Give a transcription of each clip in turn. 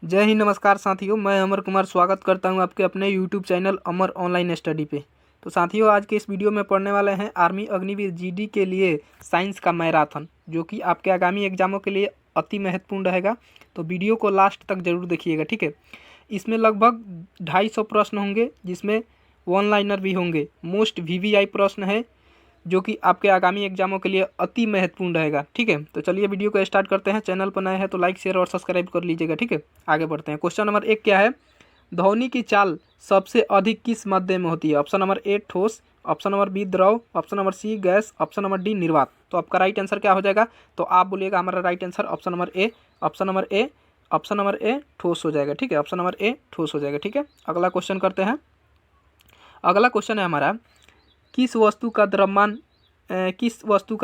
जय हिंद, नमस्कार साथियों। मैं अमर कुमार स्वागत करता हूं आपके अपने यूट्यूब चैनल अमर ऑनलाइन स्टडी पे। तो साथियों, आज के इस वीडियो में पढ़ने वाले हैं आर्मी अग्निवीर जीडी के लिए साइंस का मैराथन, जो कि आपके आगामी एग्जामों के लिए अति महत्वपूर्ण रहेगा। तो वीडियो को लास्ट तक जरूर देखिएगा, ठीक है। इसमें लगभग 250 प्रश्न होंगे, जिसमें वन लाइनर भी होंगे। मोस्ट वीवीआई प्रश्न है, जो कि आपके आगामी एग्जामों के लिए अति महत्वपूर्ण रहेगा, ठीक है। तो चलिए वीडियो को स्टार्ट करते हैं। चैनल पर नए हैं तो लाइक, शेयर और सब्सक्राइब कर लीजिएगा, ठीक है। आगे बढ़ते हैं। क्वेश्चन नंबर 1 क्या है? ध्वनि की चाल सबसे अधिक किस माध्यम में होती है? ऑप्शन नंबर ए ठोस, ऑप्शन नंबर बी द्रव, option number C gas, option number D निर्वात। तो आपका राइट आंसर क्या हो जाएगा? तो आप बोलिएगा हमारा right answer option number A, option number A, option number A ठोस हो जाएगा, ठीक है। ऑप्शन नंबर ए ठोस हो जाएगा, ठीक है। अगला क्वेश्चन करते हैं। अगला क्वेश्चन है हमारा, किस वस्तु का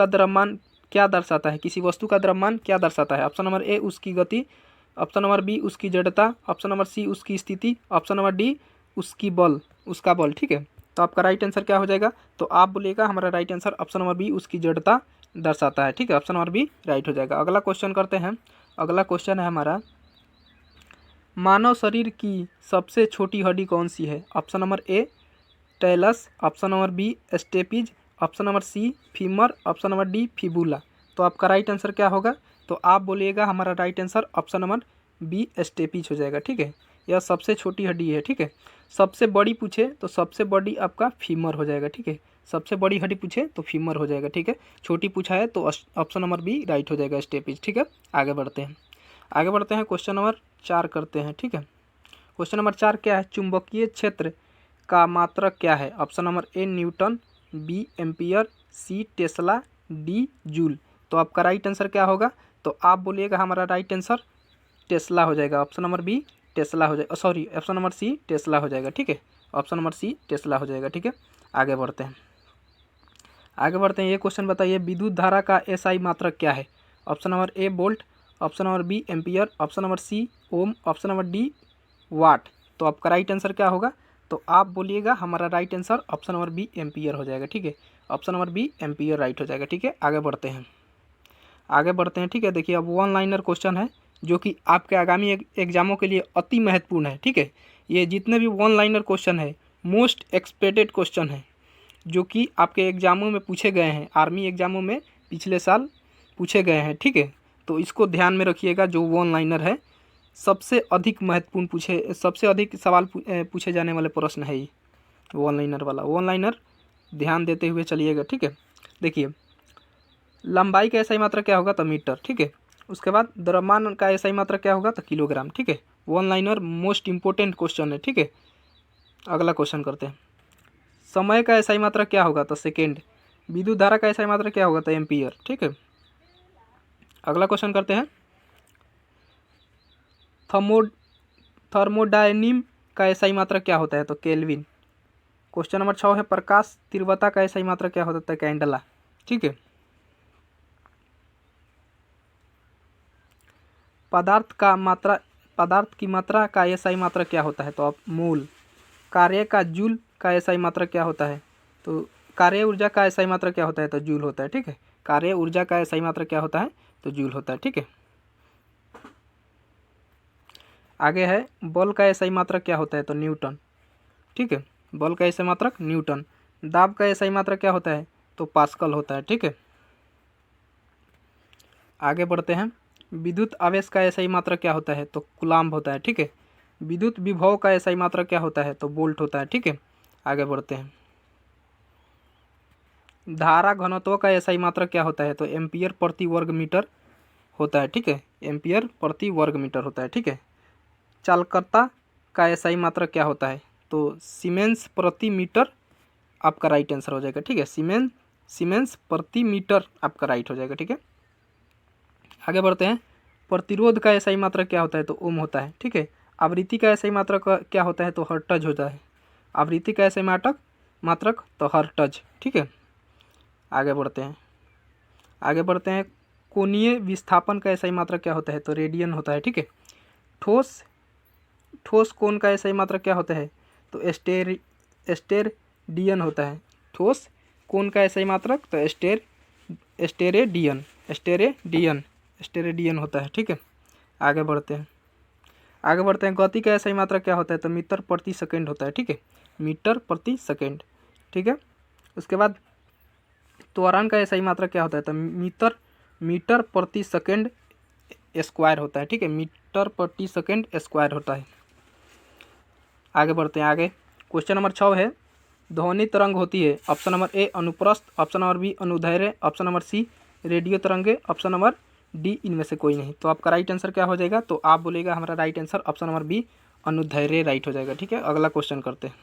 द्रव्यमान क्या दर्शाता है? किसी वस्तु का द्रव्यमान क्या दर्शाता है? ऑप्शन नंबर ए उसकी गति, ऑप्शन नंबर बी उसकी जड़ता, ऑप्शन नंबर सी उसकी स्थिति, ऑप्शन नंबर डी उसका बल, ठीक है। तो आपका राइट आंसर क्या हो जाएगा? तो आप बोलिएगा हमारा right answer option number B उसकी जड़ता दर्शाता है, ठीक है। ऑप्शन नंबर बी राइट हो जाएगा। अगला क्वेश्चन करते हैं। अगला क्वेश्चन है हमारा, मानव शरीर की सबसे छोटी हड्डी कौन सी है? Option number A talus, option number B stapes, option number C femur, option number D fibula. तो आपका राइट आंसर क्या होगा? तो आप बोलिएगा हमारा right answer option number B stapes हो जाएगा, ठीक है। यह सबसे छोटी हड्डी है, ठीक है। सबसे बड़ी पूछे तो सबसे बड़ी आपका फीमर हो जाएगा, ठीक है। सबसे बड़ी हड्डी पूछे तो फीमर हो जाएगा, ठीक है। छोटी पूछा है तो ऑप्शन नंबर बी राइट हो जाएगा, स्टेपिज, ठीक है। आगे बढ़ते हैं। क्वेश्चन नंबर 4 करते हैं, ठीक है। क्वेश्चन नंबर 4 क्या है? चुंबकीय क्षेत्र का मात्रक क्या है? Option number A Newton, B ampere, C tesla, D joule. तो आपका राइट आंसर क्या होगा? तो आप बोलिएगा हमारा राइट आंसर टेस्ला हो जाएगा। ऑप्शन नंबर बी टेस्ला हो जाएगा, sorry option number C tesla हो जाएगा, ठीक है। ऑप्शन नंबर सी टेस्ला हो जाएगा, ठीक है। आगे बढ़ते हैं। ये क्वेश्चन बताइए, विद्युत धारा का एसआई मात्रक क्या है? Option number A volt, option number B ampere, option number C ohm, option number D watt. तो आपका राइट आंसर क्या होगा? तो आप बोलिएगा हमारा right answer option number B ampere हो जाएगा, ठीक है। Option number B ampere right हो जाएगा, ठीक है। आगे बढ़ते हैं, ठीक है। देखिए, अब वन लाइनर क्वेश्चन है, जो कि आपके आगामी एग्जामों के लिए अति महत्वपूर्ण है, ठीक है। ये जितने भी वन लाइनर क्वेश्चन है, मोस्ट एक्सपेक्टेड क्वेश्चन है, जो कि आपके एग्जामों में पूछे गए हैं, आर्मी एग्जामों में पिछले साल पूछे गए हैं, ठीक है। तो इसको ध्यान में रखिएगा। जो वन लाइनर है, सबसे अधिक महत्वपूर्ण सबसे अधिक सवाल पूछे जाने वाले प्रश्न है ये वन लाइनर वाला। वन लाइनर ध्यान देते हुए चलिएगा, ठीक है। देखिए, लंबाई का एसआई मात्रा क्या होगा? तो मीटर, ठीक है। उसके बाद द्रव्यमान का एसआई मात्रा क्या होगा? तो किलोग्राम, ठीक है। One liner most important question है, ठीक है। अगला क्वेश्चन करते हैं। समय का एसआई मात्रा क्या होगा? तो सेकेंड। विद्युत धारा का एसआई मात्रा क्या होगा? तो एम्पियर, ठीक है। अगला क्वेश्चन करते हैं। थर्मोडायनिम का एसआई मात्रा क्या होता है? तो केल्विन। क्वेश्चन नंबर 6 है, प्रकाश तीव्रता का एसआई मात्रा क्या होता है? कैंडला, ठीक है। पदार्थ की मात्रा का एसआई मात्रा क्या होता है? तो आप मोल। कार्य का जूल का एसआई मात्रा क्या होता है? तो कार्य ऊर्जा का एसआई मात्रा क्या होता है? तो जूल होता है, ठीक है। कार्य ऊर्जा का एसआई मात्रा क्या होता है? तो जूल होता है, ठीक है। आगे है, बल का एसआई मात्रक क्या होता है? तो न्यूटन, ठीक है। बल का एसआई मात्रक न्यूटन। दाब का एसआई मात्रक क्या होता है? तो पास्कल होता है, ठीक है। आगे बढ़ते हैं। विद्युत आवेश का एसआई मात्रक क्या होता है? तो कूलाम्ब होता है, ठीक है। विद्युत विभव का एसआई मात्रक क्या होता है? तो वोल्ट होता है, ठीक है। आगे बढ़ते हैं। धारा घनत्व का एसआई मात्रक क्या होता है? तो एम्पियर प्रति वर्ग मीटर होता है, ठीक है। एम्पियर प्रति वर्ग मीटर होता है, ठीक है। चालकता का एसआई मात्रक क्या होता है? तो सीमेंस प्रति मीटर आपका राइट आंसर हो जाएगा, ठीक है। सीमेंस प्रति मीटर आपका राइट हो जाएगा, ठीक है। आगे बढ़ते हैं। प्रतिरोध का एसआई मात्रक क्या होता है? तो ओम होता है, ठीक है। आवृत्ति का एसआई मात्रक क्या होता है? तो हर्ट्ज होता है। आवृत्ति का एसआई मात्रक तो हर्ट्ज, ठीक है। आगे बढ़ते हैं। कोणीय विस्थापन का एसआई मात्रक क्या होता है? तो रेडियन होता है, ठीक है। ठोस कोण का एसआई मात्रक क्या होता है? तो एस्टेरेडियन होता है। ठोस कोण का एसआई मात्रक तो एस्टेरेडियन होता है, ठीक है। आगे बढ़ते हैं। आगे बढ़ते हैं। गति का सही मात्रा क्या होता है? तो मीटर प्रति सेकेंड होता है, ठीक है, मीटर प्रति सेकेंड, ठीक है। उसके बाद त्वरण का सही मात्रा क्या होता है? तो मीटर प्रति सेकेंड स्क्वायर होता है, ठीक है, मीटर प्रति सेकेंड स्क्वायर होता है। आगे बढ़ते हैं। आगे क्वेश्चन नंबर 6 है, ध्वनि तरंग होती है। ऑप्शन नंबर ए अनुप्रस्थ, ऑप्शन नंबर बी अनुदैर्ध्य, ऑप्शन नंबर सी रेडियो तरंगे, ऑप्शन नंबर डी इनमें से कोई नहीं। तो आपका राइट आंसर क्या हो जाएगा? तो आप बोलेगा हमारा right answer option number B अनुदैर्ध्य राइट हो जाएगा, ठीक है। अगला क्वेश्चन करते हैं।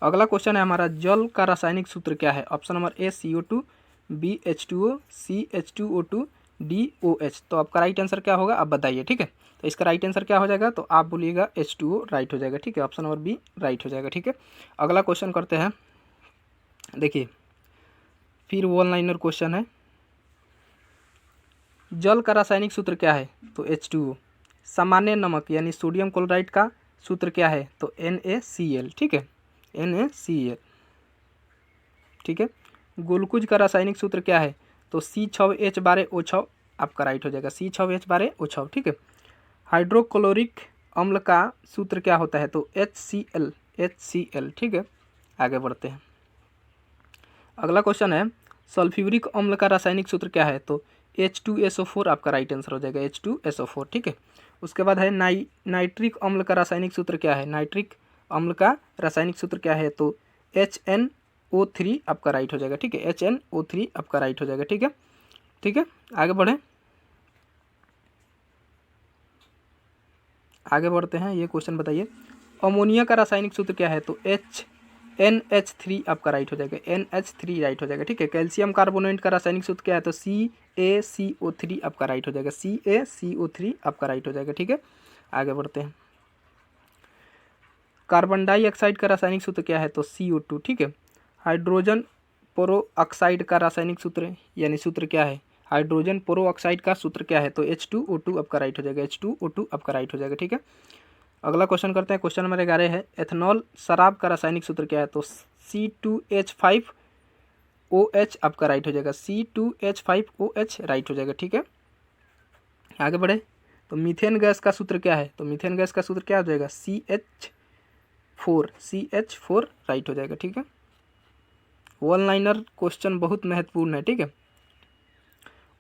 अगला क्वेश्चन है हमारा, जल का रासायनिक सूत्र क्या है? Option number A CO2, B H2O, C H2O2, D OH। तो आपका राइट आंसर क्या होगा आप बताइए, ठीक है। तो इसका राइट आंसर क्या हो जाएगा? तो आप बोलिएगा H2O राइट हो जाएगा, ठीक है, ऑप्शन नंबर बी राइट हो जाएगा, ठीक है। अगला क्वेश्चन करते हैं। देखिए फिर वन लाइनर क्वेश्चन है, जल का रासायनिक सूत्र क्या है? तो H2O। सामान्य नमक यानी सोडियम क्लोराइड का सूत्र क्या है? तो NaCl, ठीक है, NaCl, ठीक है। ग्लूकोज का रासायनिक सूत्र क्या है? तो C6H12O6 आपका राइट हो जाएगा, C6H12O6, ठीक है। हाइड्रोक्लोरिक अम्ल का सूत्र क्या होता है? तो HCl, ठीक है। आगे बढ़ते हैं। अगला क्वेश्चन है, सल्फ्यूरिक अम्ल का रासायनिक सूत्र क्या है? तो H2SO4 आपका राइट आंसर हो जाएगा, H2SO4, ठीक है। उसके बाद है नाइट्रिक अम्ल का रासायनिक सूत्र क्या है? नाइट्रिक अम्ल का रासायनिक सूत्र क्या है? तो HNO3 आपका राइट हो जाएगा, ठीक है, HNO3 आपका राइट हो जाएगा, ठीक है, ठीक है। आगे बढ़ें, आगे बढ़ते हैं। ये क्वेश्चन बताइए, अमोनिया का रासायनिक सूत्र क्या है? तो NH3 आपका राइट हो जाएगा, NH3 राइट हो जाएगा, ठीक है। कैल्शियम कार्बोनेट का रासायनिक सूत्र क्या है? तो CaCO3 आपका राइट हो जाएगा, CaCO3 आपका राइट हो जाएगा, ठीक है। आगे बढ़ते हैं। कार्बन डाइऑक्साइड का रासायनिक सूत्र क्या है? तो CO2, ठीक है। हाइड्रोजन पेरोक्साइड का रासायनिक सूत्र यानी सूत्र क्या है? हाइड्रोजन पेरोक्साइड का सूत्र क्या है? तो H2O2 आपका राइट हो जाएगा, H2O2 आपका राइट हो जाएगा, ठीक है। अगला क्वेश्चन करते हैं। क्वेश्चन नंबर 11 है, एथेनॉल शराब का रासायनिक सूत्र क्या है? तो C2H5OH आपका राइट हो जाएगा, C2H5OH राइट हो जाएगा, ठीक है। आगे बढ़े तो मीथेन गैस का सूत्र क्या है? तो मीथेन गैस का सूत्र क्या हो जाएगा? CH4 राइट हो जाएगा, ठीक है। वन लाइनर क्वेश्चन बहुत महत्वपूर्ण है, ठीक है।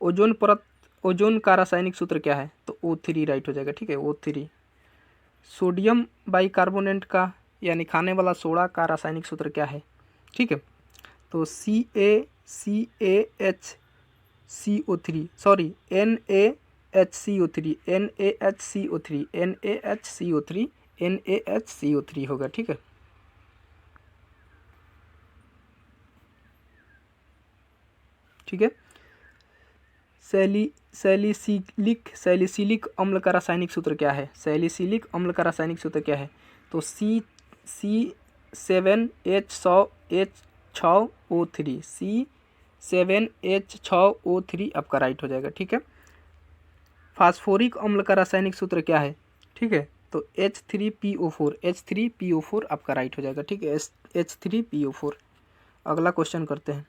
ओजोन परत, ओजोन का रासायनिक सूत्र क्या है? तो O3 राइट हो जाएगा, ठीक है, O3। सोडियम बाइकार्बोनेट का यानी खाने वाला सोडा का रासायनिक सूत्र क्या है? ठीक है, तो NaHCO3, सॉरी NaHCO3 होगा, ठीक है। ठीक है, सैलिसिलिक अम्ल का रासायनिक सूत्र क्या है? सैलिसिलिक अम्ल का रासायनिक सूत्र क्या है? तो C7H6O3, C7H6O3 आपका राइट हो जाएगा, ठीक है। फास्फोरिक अम्ल का रासायनिक सूत्र क्या है? ठीक है, तो H3PO4 आपका राइट हो जाएगा, ठीक है, H3PO4। अगला क्वेश्चन करते हैं।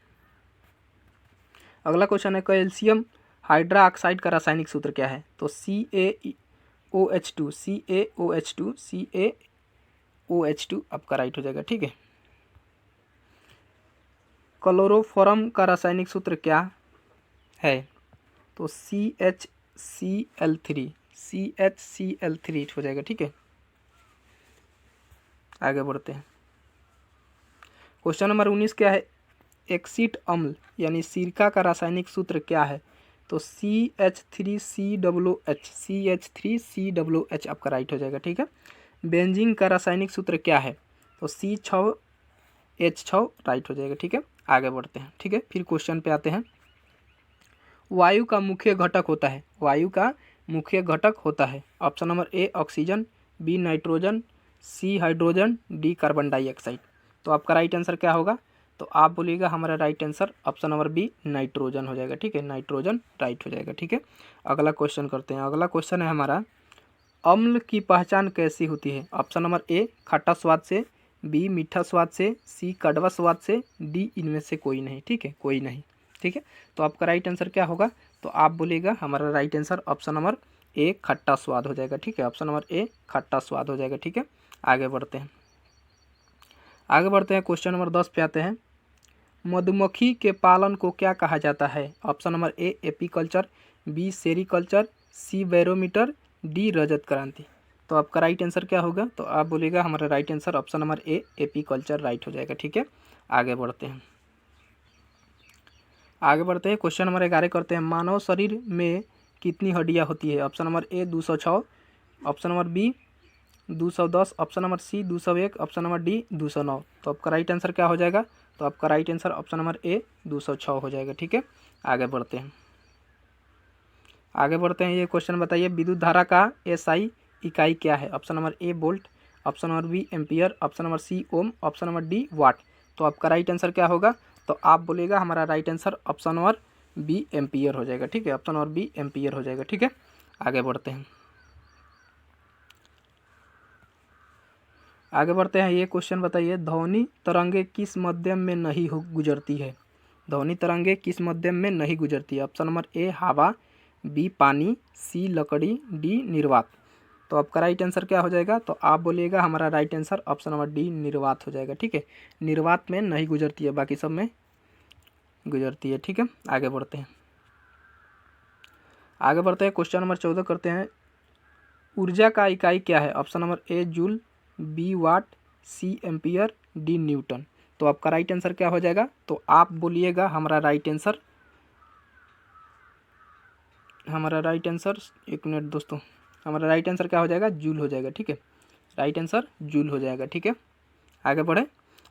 अगला क्वेश्चन है, कैल्शियम हाइड्रोक्साइड का रासायनिक सूत्र क्या है? तो CaOH2 आपका राइट हो जाएगा, ठीक है। क्लोरोफॉर्म का रासायनिक सूत्र क्या है? तो CHCl3 हो जाएगा, ठीक है। आगे बढ़ते हैं। क्वेश्चन नंबर 19 क्या है? एक्सिट अम्ल यानी सिरका का रासायनिक सूत्र क्या है? तो CH3COOH आपका राइट हो जाएगा, ठीक है। बेंजीन का रासायनिक सूत्र क्या है? तो C6H6 राइट हो जाएगा, ठीक है। आगे बढ़ते हैं, ठीक है। फिर क्वेश्चन पे आते हैं। वायु का मुख्य घटक होता है, वायु का मुख्य घटक होता है। Option number A oxygen, B nitrogen, C hydrogen, D carbon dioxide. तो आपका राइट आंसर क्या होगा? तो आप बोलिएगा हमारा right answer option number B nitrogen हो जाएगा, ठीक है, नाइट्रोजन राइट हो जाएगा, ठीक है। अगला क्वेश्चन करते हैं। अगला क्वेश्चन है हमारा, अम्ल की पहचान कैसी होती है? ऑप्शन नंबर ए खट्टा स्वाद से, बी मीठा स्वाद से, सी कड़वा स्वाद से, डी इनमें से कोई नहीं, ठीक है, कोई नहीं, ठीक है। तो आपका राइट आंसर क्या होगा? तो आप बोलिएगा हमारा राइट आंसर ऑप्शन नंबर ए खट्टा स्वाद हो जाएगा, ठीक है। ऑप्शन नंबर ए खट्टा स्वाद हो जाएगा, ठीक है। आगे बढ़ते हैं, आगे बढ़ते हैं। क्वेश्चन नंबर 10 पे आते हैं। मधुमक्खी के पालन को क्या कहा जाता है? Option number A apiculture, B sericulture, C barometer, D रजत क्रांति। तो आपका राइट आंसर क्या होगा? तो आप बोलिएगा हमारा right answer option number A apiculture right हो जाएगा, ठीक है। आगे बढ़ते हैं, आगे बढ़ते हैं। क्वेश्चन नंबर 11 करते हैं। मानव शरीर में कितनी हड्डियां होती है? Option number A 206, option number B 210, option number C 201, option number D 209। तो आपका राइट आंसर क्या हो जाएगा? तो आपका right answer option number A 206 हो जाएगा, ठीक है। आगे बढ़ते हैं, आगे बढ़ते हैं। ये क्वेश्चन बताइए, विद्युत धारा का एसआई इकाई क्या है? Option number A volt, option number B ampere, option number C ohm, option number D watt. तो आपका राइट आंसर क्या होगा? तो आप बोलिएगा हमारा right answer option number B ampere हो जाएगा, ठीक है। ऑप्शन नंबर बी एम्पियर हो जाएगा, ठीक है। आगे बढ़ते हैं, आगे बढ़ते हैं। ये क्वेश्चन बताइए, ध्वनि तरंगे किस माध्यम में नहीं गुजरती है? ध्वनि तरंगे किस माध्यम में नहीं गुजरती है? ऑप्शन नंबर ए हवा, बी पानी, सी लकड़ी, डी निर्वात। तो आपका राइट आंसर क्या हो जाएगा? तो आप बोलिएगा हमारा right answer option number D निर्वात हो जाएगा, ठीक है। निर्वात में नहीं गुजरती है, बाकी सब में गुजरती है, ठीक है। आगे बढ़ते हैं, आगे बढ़ते हैं। क्वेश्चन नंबर 14 करते हैं। ऊर्जा का इकाई क्या है? Option number A joule, B watt, C ampere, D newton. तो आपका राइट आंसर क्या हो जाएगा? तो आप बोलिएगा हमारा राइट आंसर, एक मिनट दोस्तों, हमारा राइट आंसर क्या हो जाएगा? जूल हो जाएगा, ठीक है। राइट आंसर जूल हो जाएगा, ठीक है। आगे बढ़े,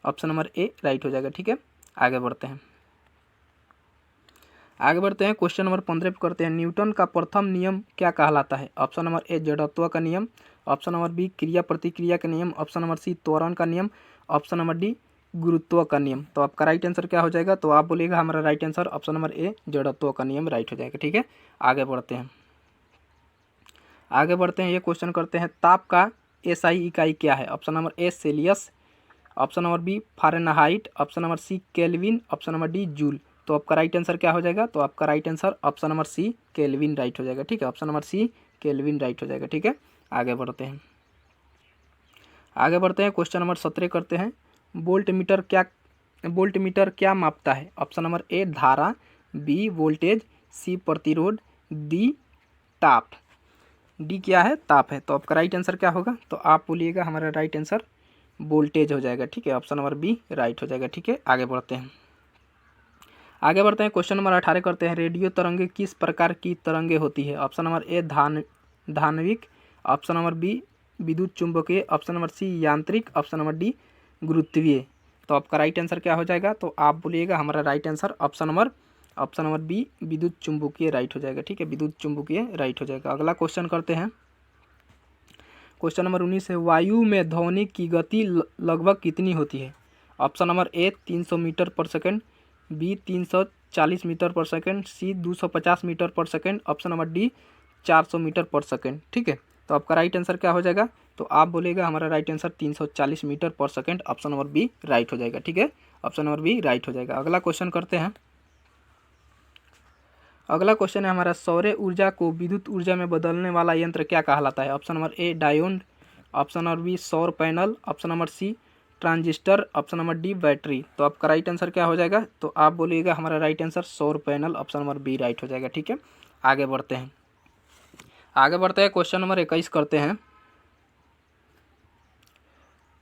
ऑप्शन नंबर ए राइट हो जाएगा, ठीक है। आगे बढ़ते हैं, आगे बढ़ते हैं। क्वेश्चन नंबर 15 पे करते हैं। न्यूटन का प्रथम नियम क्या कहलाता है? ऑप्शन नंबर ए जड़त्व का नियम, ऑप्शन नंबर बी क्रिया प्रतिक्रिया का नियम, ऑप्शन नंबर सी त्वरण का नियम, ऑप्शन नंबर डी गुरुत्व का नियम। तो आपका राइट आंसर क्या हो जाएगा? तो आप बोलिएगा हमारा राइट आंसर ऑप्शन नंबर ए जड़त्व का नियम राइट हो जाएगा, ठीक है। आगे बढ़ते हैं, आगे बढ़ते हैं। ये क्वेश्चन करते हैं, ताप का एसआई इकाई क्या है? Option number A Celsius, option number B Fahrenheit, option number C kelvin, option number D joule. तो आपका राइट आंसर क्या हो जाएगा? तो आपका right answer option number C kelvin right हो जाएगा, ठीक है। Option number C kelvin right हो जाएगा, ठीक है। आगे बढ़ते हैं, आगे बढ़ते हैं। क्वेश्चन नंबर 17 करते हैं। वोल्ट मीटर क्या मापता है? ऑप्शन नंबर ए धारा, बी वोल्टेज, सी प्रतिरोध, डी ताप। डी क्या है? ताप है। तो आपका राइट आंसर क्या होगा? तो आप बोलिएगा हमारा राइट आंसर वोल्टेज हो जाएगा, ठीक है। ऑप्शन नंबर बी राइट हो जाएगा, ठीक है। आगे बढ़ते हैं, आगे बढ़ते हैं। क्वेश्चन नंबर 18 करते हैं। रेडियो तरंगे किस प्रकार की तरंगे होती है? ऑप्शन नंबर ए धान्विक, ऑप्शन नंबर बी विद्युत चुंबकीय, ऑप्शन नंबर सी यांत्रिक, ऑप्शन नंबर डी गुरुत्वीय। तो आपका राइट आंसर क्या हो जाएगा? तो आप बोलिएगा हमारा right answer option number B विद्युत चुंबकीय राइट हो जाएगा, ठीक है। विद्युत चुंबकीय राइट हो जाएगा। अगला क्वेश्चन करते हैं। क्वेश्चन नंबर 19 है। वायु में ध्वनि की गति लगभग कितनी होती है? Option number A 300 metre per second, B 340 metre per second, C 250 metre per second, option number D 400 metre per second, ठीक है। तो आपका राइट आंसर क्या हो जाएगा? तो आप बोलेगा हमारा right answer 340 metre per second, option number B right हो जाएगा, ठीक है। ऑप्शन नंबर बी राइट हो जाएगा। अगला क्वेश्चन करते हैं। अगला क्वेश्चन है हमारा, सौर ऊर्जा को विद्युत ऊर्जा में बदलने वाला यंत्र क्या कहलाता है? Option number A diode, option number B सौर panel, option number C transistor, option number D battery. तो आपका राइट आंसर क्या हो जाएगा? तो आप बोलिएगा हमारा राइट आंसर सौर panel, option number B right हो जाएगा, ठीक है। आगे बढ़ते हैं, आगे बढ़ते हैं। क्वेश्चन नंबर 21 करते हैं।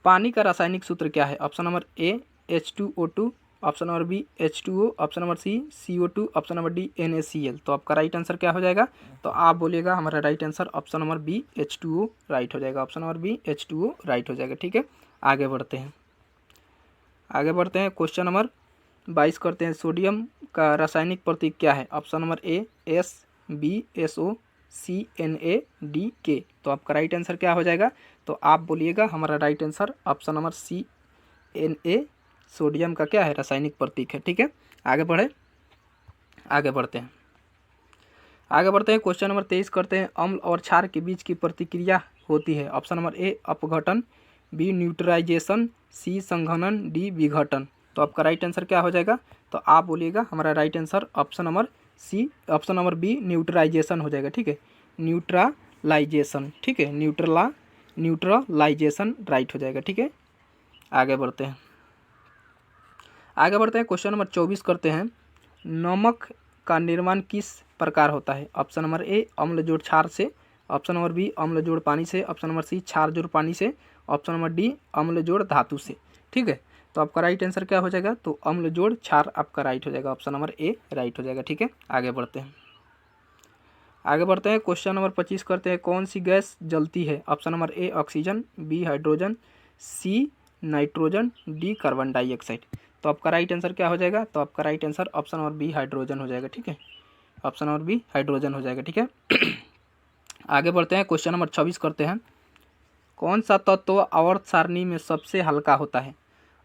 पानी का रासायनिक सूत्र क्या है? Option number A H2O2, option number B H2O, option number C CO2, option number D NaCl। तो आपका राइट आंसर क्या हो जाएगा? तो आप बोलिएगा हमारा right answer option number B H2O right हो जाएगा, option number B H2O right हो जाएगा, ठीक है। आगे बढ़ते हैं, आगे बढ़ते हैं। क्वेश्चन नंबर 22 करते हैं। सोडियम का रासायनिक प्रतीक क्या है? Option number A SbSO, C NaDK। तो आपका राइट आंसर क्या हो जाएगा? तो आप बोलिएगा हमारा right answer option number C Na सोडियम का क्या है? रासायनिक प्रतीक है, ठीक है। आगे बढ़े, आगे बढ़ते हैं, आगे बढ़ते हैं। क्वेश्चन नंबर 23 करते हैं। अम्ल और क्षार के बीच की प्रतिक्रिया होती है। ऑप्शन नंबर ए अपघटन, बी न्यूट्रलाइजेशन, सी संघनन, डी विघटन। तो आपका राइट आंसर क्या हो जाएगा? तो आप बोलिएगा हमारा right answer option number C, option number B neutralisation हो जाएगा, ठीक है। न्यूट्रलाइजेशन, ठीक है, न्यूट्रलाइजेशन राइट हो जाएगा। ठीक है, आगे बढ़ते हैं। क्वेश्चन नंबर 24 करते हैं। नमक का निर्माण किस प्रकार होता है? ऑप्शन नंबर ए अम्ल जोड़ क्षार से, ऑप्शन नंबर बी अम्ल जोड़ पानी से, ऑप्शन नंबर सी क्षार जोड़ पानी से, ऑप्शन नंबर डी अम्ल जोड़ धातु से। ठीक है, तो आपका राइट आंसर क्या हो जाएगा? तो अम्ल जोड़ क्षार आपका राइट हो जाएगा, ऑप्शन नंबर ए राइट हो जाएगा। ठीक है, आगे बढ़ते हैं। क्वेश्चन नंबर 25 करते हैं। कौन सी गैस जलती है? Option number A oxygen, B hydrogen, C nitrogen, D carbon dioxide. तो आपका राइट आंसर क्या हो जाएगा? तो आपका right answer option number B hydrogen हो जाएगा। ठीक है, ऑप्शन नंबर बी हाइड्रोजन हो जाएगा। ठीक है, आगे बढ़ते हैं। क्वेश्चन नंबर 26 करते हैं। कौन सा तत्व आवर्त सारणी में सबसे हल्का होता है?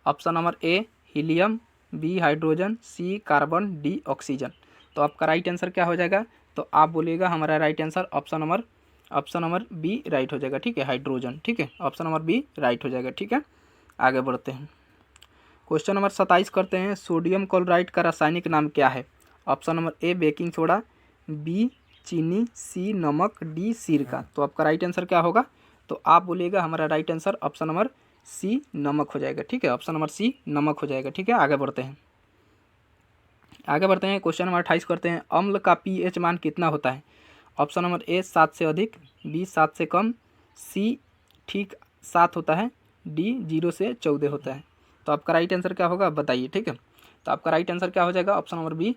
Option number A helium, B hydrogen, C carbon, D oxygen. तो आपका राइट आंसर क्या हो जाएगा? तो आप बोलिएगा हमारा right answer option number B right हो जाएगा। ठीक है, हाइड्रोजन। ठीक है, ऑप्शन नंबर बी राइट हो जाएगा। ठीक है, आगे बढ़ते हैं। क्वेश्चन नंबर 27 करते हैं। सोडियम क्लोराइड का रासायनिक नाम क्या है? Option number A baking soda, B चीनी, सी नमक, डी सिरका। तो आपका राइट आंसर क्या होगा? तो आप बोलिएगा हमारा right answer option number C नमक हो जाएगा। ठीक है, ऑप्शन नंबर सी नमक हो जाएगा। ठीक है, आगे बढ़ते हैं। क्वेश्चन नंबर 28 करते हैं। अम्ल का पीएच मान कितना होता है? ऑप्शन नंबर ए 7 से अधिक, बी 7 से कम, सी ठीक 7 होता है, डी 0 से 14 होता है। तो आपका राइट आंसर क्या होगा बताइए। ठीक है, तो आपका राइट आंसर क्या हो जाएगा? ऑप्शन नंबर बी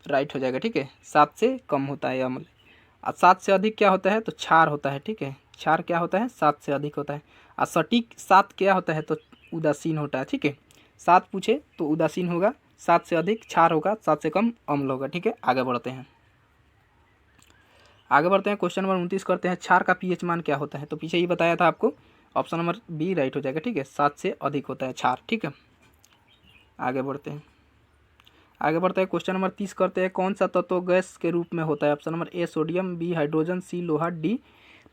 राइट हो जाएगा। ठीक है, 7 से कम होता है अम्ल। और 7 से अधिक क्या होता है? तो क्षार होता है। ठीक है, क्षार क्या होता है? 7 से अधिक होता है। और सटीक 7 क्या होता है? तो उदासीन होता है। ठीक है, 7 पूछे तो उदासीन होगा, 7 से अधिक क्षार होगा, 7 से कम अम्ल होगा। ठीक है, आगे बढ़ते हैं। क्वेश्चन नंबर 29 करते हैं। क्षार का पीएच मान क्या होता है? तो पीछे ही बताया था आपको, ऑप्शन नंबर बी राइट हो जाएगा। ठीक है, 7 से अधिक होता है क्षार। ठीक है, आगे बढ़ते हैं। क्वेश्चन नंबर 30 करते हैं। कौन सा तत्व गैस के रूप में होता है? Option number A sodium, B hydrogen, C लोहा, डी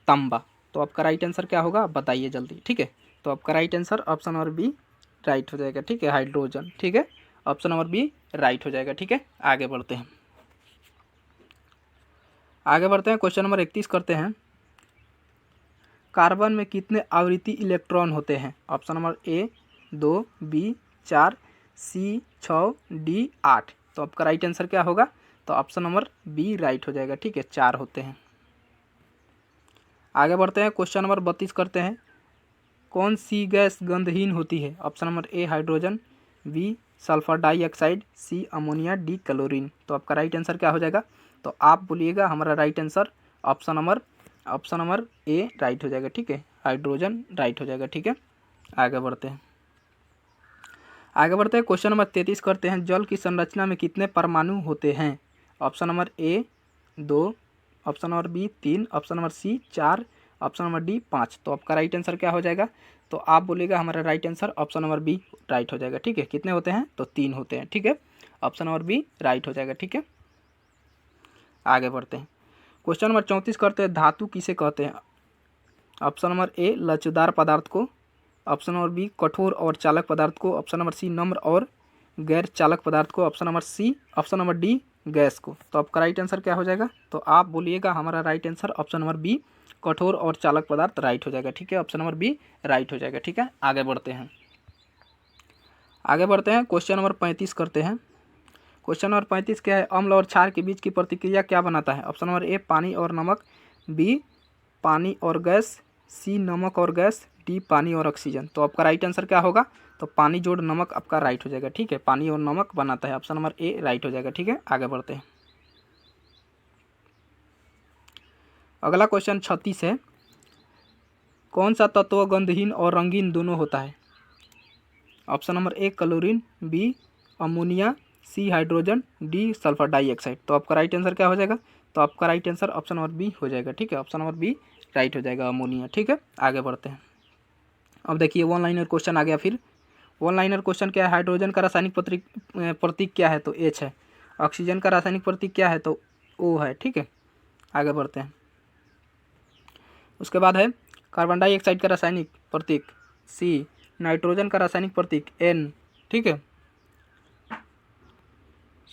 तांबा। तो आपका राइट आंसर क्या होगा बताइए जल्दी। ठीक है, तो आपका right answer option number B right हो जाएगा। ठीक है, हाइड्रोजन। ठीक है, ऑप्शन नंबर बी राइट हो जाएगा। ठीक है, आगे बढ़ते हैं। क्वेश्चन नंबर 31 करते हैं। कार्बन में कितने आवृत्ति इलेक्ट्रॉन होते हैं? Option number A 2, B 4, C 6, D 8। तो आपका राइट आंसर क्या होगा? तो ऑप्शन नंबर बी राइट हो जाएगा। ठीक है, 4 होते हैं। क्वेश्चन नंबर 32 करते हैं। कौन सी गैस गंधहीन होती है? Option number A hydrogen, B sulphur dioxide, C ammonia, D chlorine. तो आपका राइट आंसर क्या हो जाएगा? तो आप बोलिएगा हमारा right answer option number A right हो जाएगा। ठीक है, हाइड्रोजन राइट हो जाएगा। ठीक है, आगे बढ़ते हैं। क्वेश्चन नंबर 33 करते हैं। जल की संरचना में कितने परमाणु होते हैं? Option number A 2, option number B 3, option number C 4, option number D 5। तो आपका राइट आंसर क्या हो जाएगा? तो आप बोलिएगा हमारा right answer option number B right हो जाएगा। ठीक है, कितने होते हैं? तो 3 होते हैं। ठीक है, ऑप्शन नंबर बी राइट हो जाएगा। ठीक है, आगे बढ़ते हैं। क्वेश्चन नंबर 34 करते हैं। धातु किसे कहते हैं? ऑप्शन नंबर ए लचीदार पदार्थ को, ऑप्शन नंबर बी कठोर और चालक पदार्थ को, ऑप्शन नंबर सी नम्र और गैर चालक पदार्थ को, ऑप्शन नंबर डी गैस को। तो आपका राइट आंसर क्या हो जाएगा? तो आप बोलिएगा हमारा right answer option number B कठोर और चालक पदार्थ राइट हो जाएगा। ठीक है, ऑप्शन नंबर बी राइट हो जाएगा। ठीक है, आगे बढ़ते हैं। क्वेश्चन नंबर 35 करते हैं। क्वेश्चन नंबर 35 क्या है? अम्ल और क्षार के बीच की प्रतिक्रिया क्या बनाता है? ऑप्शन नंबर ए पानी और नमक, बी पानी और गैस, सी नमक और गैस, डी पानी और ऑक्सीजन। तो आपका राइट आंसर क्या होगा? तो पानी जोड़ नमक आपका राइट हो जाएगा। ठीक है, पानी और नमक बनाता है, ऑप्शन नंबर ए राइट हो जाएगा। ठीक है, आगे बढ़ते हैं। अगला क्वेश्चन 36 है। कौन सा तत्व गंधहीन और रंगीन दोनों होता है? Option number A chlorine, B ammonia, C hydrogen, D sulphur dioxide. तो आपका राइट आंसर क्या हो जाएगा? तो आपका right answer option number B हो जाएगा। ठीक है, ऑप्शन नंबर बी राइट हो जाएगा, अमोनिया। ठीक है, आगे बढ़ते हैं। अब देखिए वन लाइनर क्वेश्चन आ गया। फिर वन लाइनर क्वेश्चन क्या है? हाइड्रोजन का रासायनिक प्रतीक क्या है? तो एच है। ऑक्सीजन का रासायनिक प्रतीक क्या है? तो ओ है। ठीक है, आगे बढ़ते हैं। उसके बाद है कार्बन डाइऑक्साइड का रासायनिक प्रतीक सी, नाइट्रोजन का रासायनिक प्रतीक एन। ठीक है,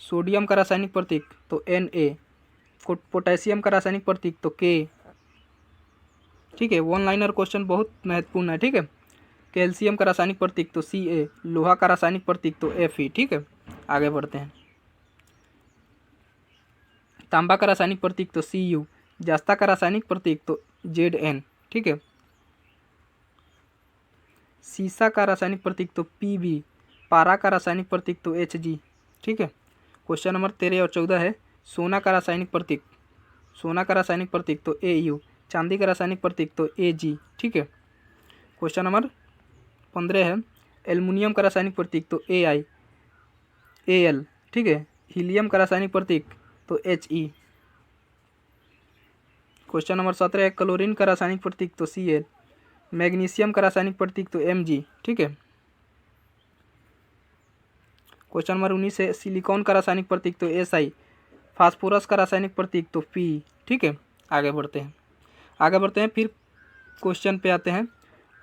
सोडियम का रासायनिक प्रतीक तो Na, पोटेशियम का रासायनिक प्रतीक तो के, ठीक है। वन लाइनर क्वेश्चन बहुत महत्वपूर्ण है, ठीक है। कैल्शियम का रासायनिक प्रतीक तो Ca, लोहा का रासायनिक प्रतीक तो Fe, ठीक है। आगे बढ़ते हैं। तांबा का रासायनिक प्रतीक तो Cu, जस्ता का रासायनिक प्रतीक तो Zn, ठीक है। सीसा का रासायनिक प्रतीक तो Pb, पारा का रासायनिक प्रतीक तो Hg, ठीक है। क्वेश्चन नंबर 13 और 14 है सोना का रासायनिक प्रतीक, सोना का रासायनिक प्रतीक तो Au, चांदी का रासायनिक प्रतीक तो Ag, ठीक है। क्वेश्चन नंबर 15 है एल्युमिनियम का रासायनिक प्रतीक तो Ai, Al, ठीक है। हीलियम का रासायनिक प्रतीक तो He। क्वेश्चन नंबर 17 है क्लोरीन का रासायनिक प्रतीक तो Cl, मैग्नीशियम का रासायनिक प्रतीक तो Mg, ठीक है। क्वेश्चन नंबर 19 है सिलिकॉन का रासायनिक प्रतीक तो Si, फास्फोरस का रासायनिक प्रतीक तो P, ठीक है। आगे बढ़ते हैं। फिर क्वेश्चन पे आते हैं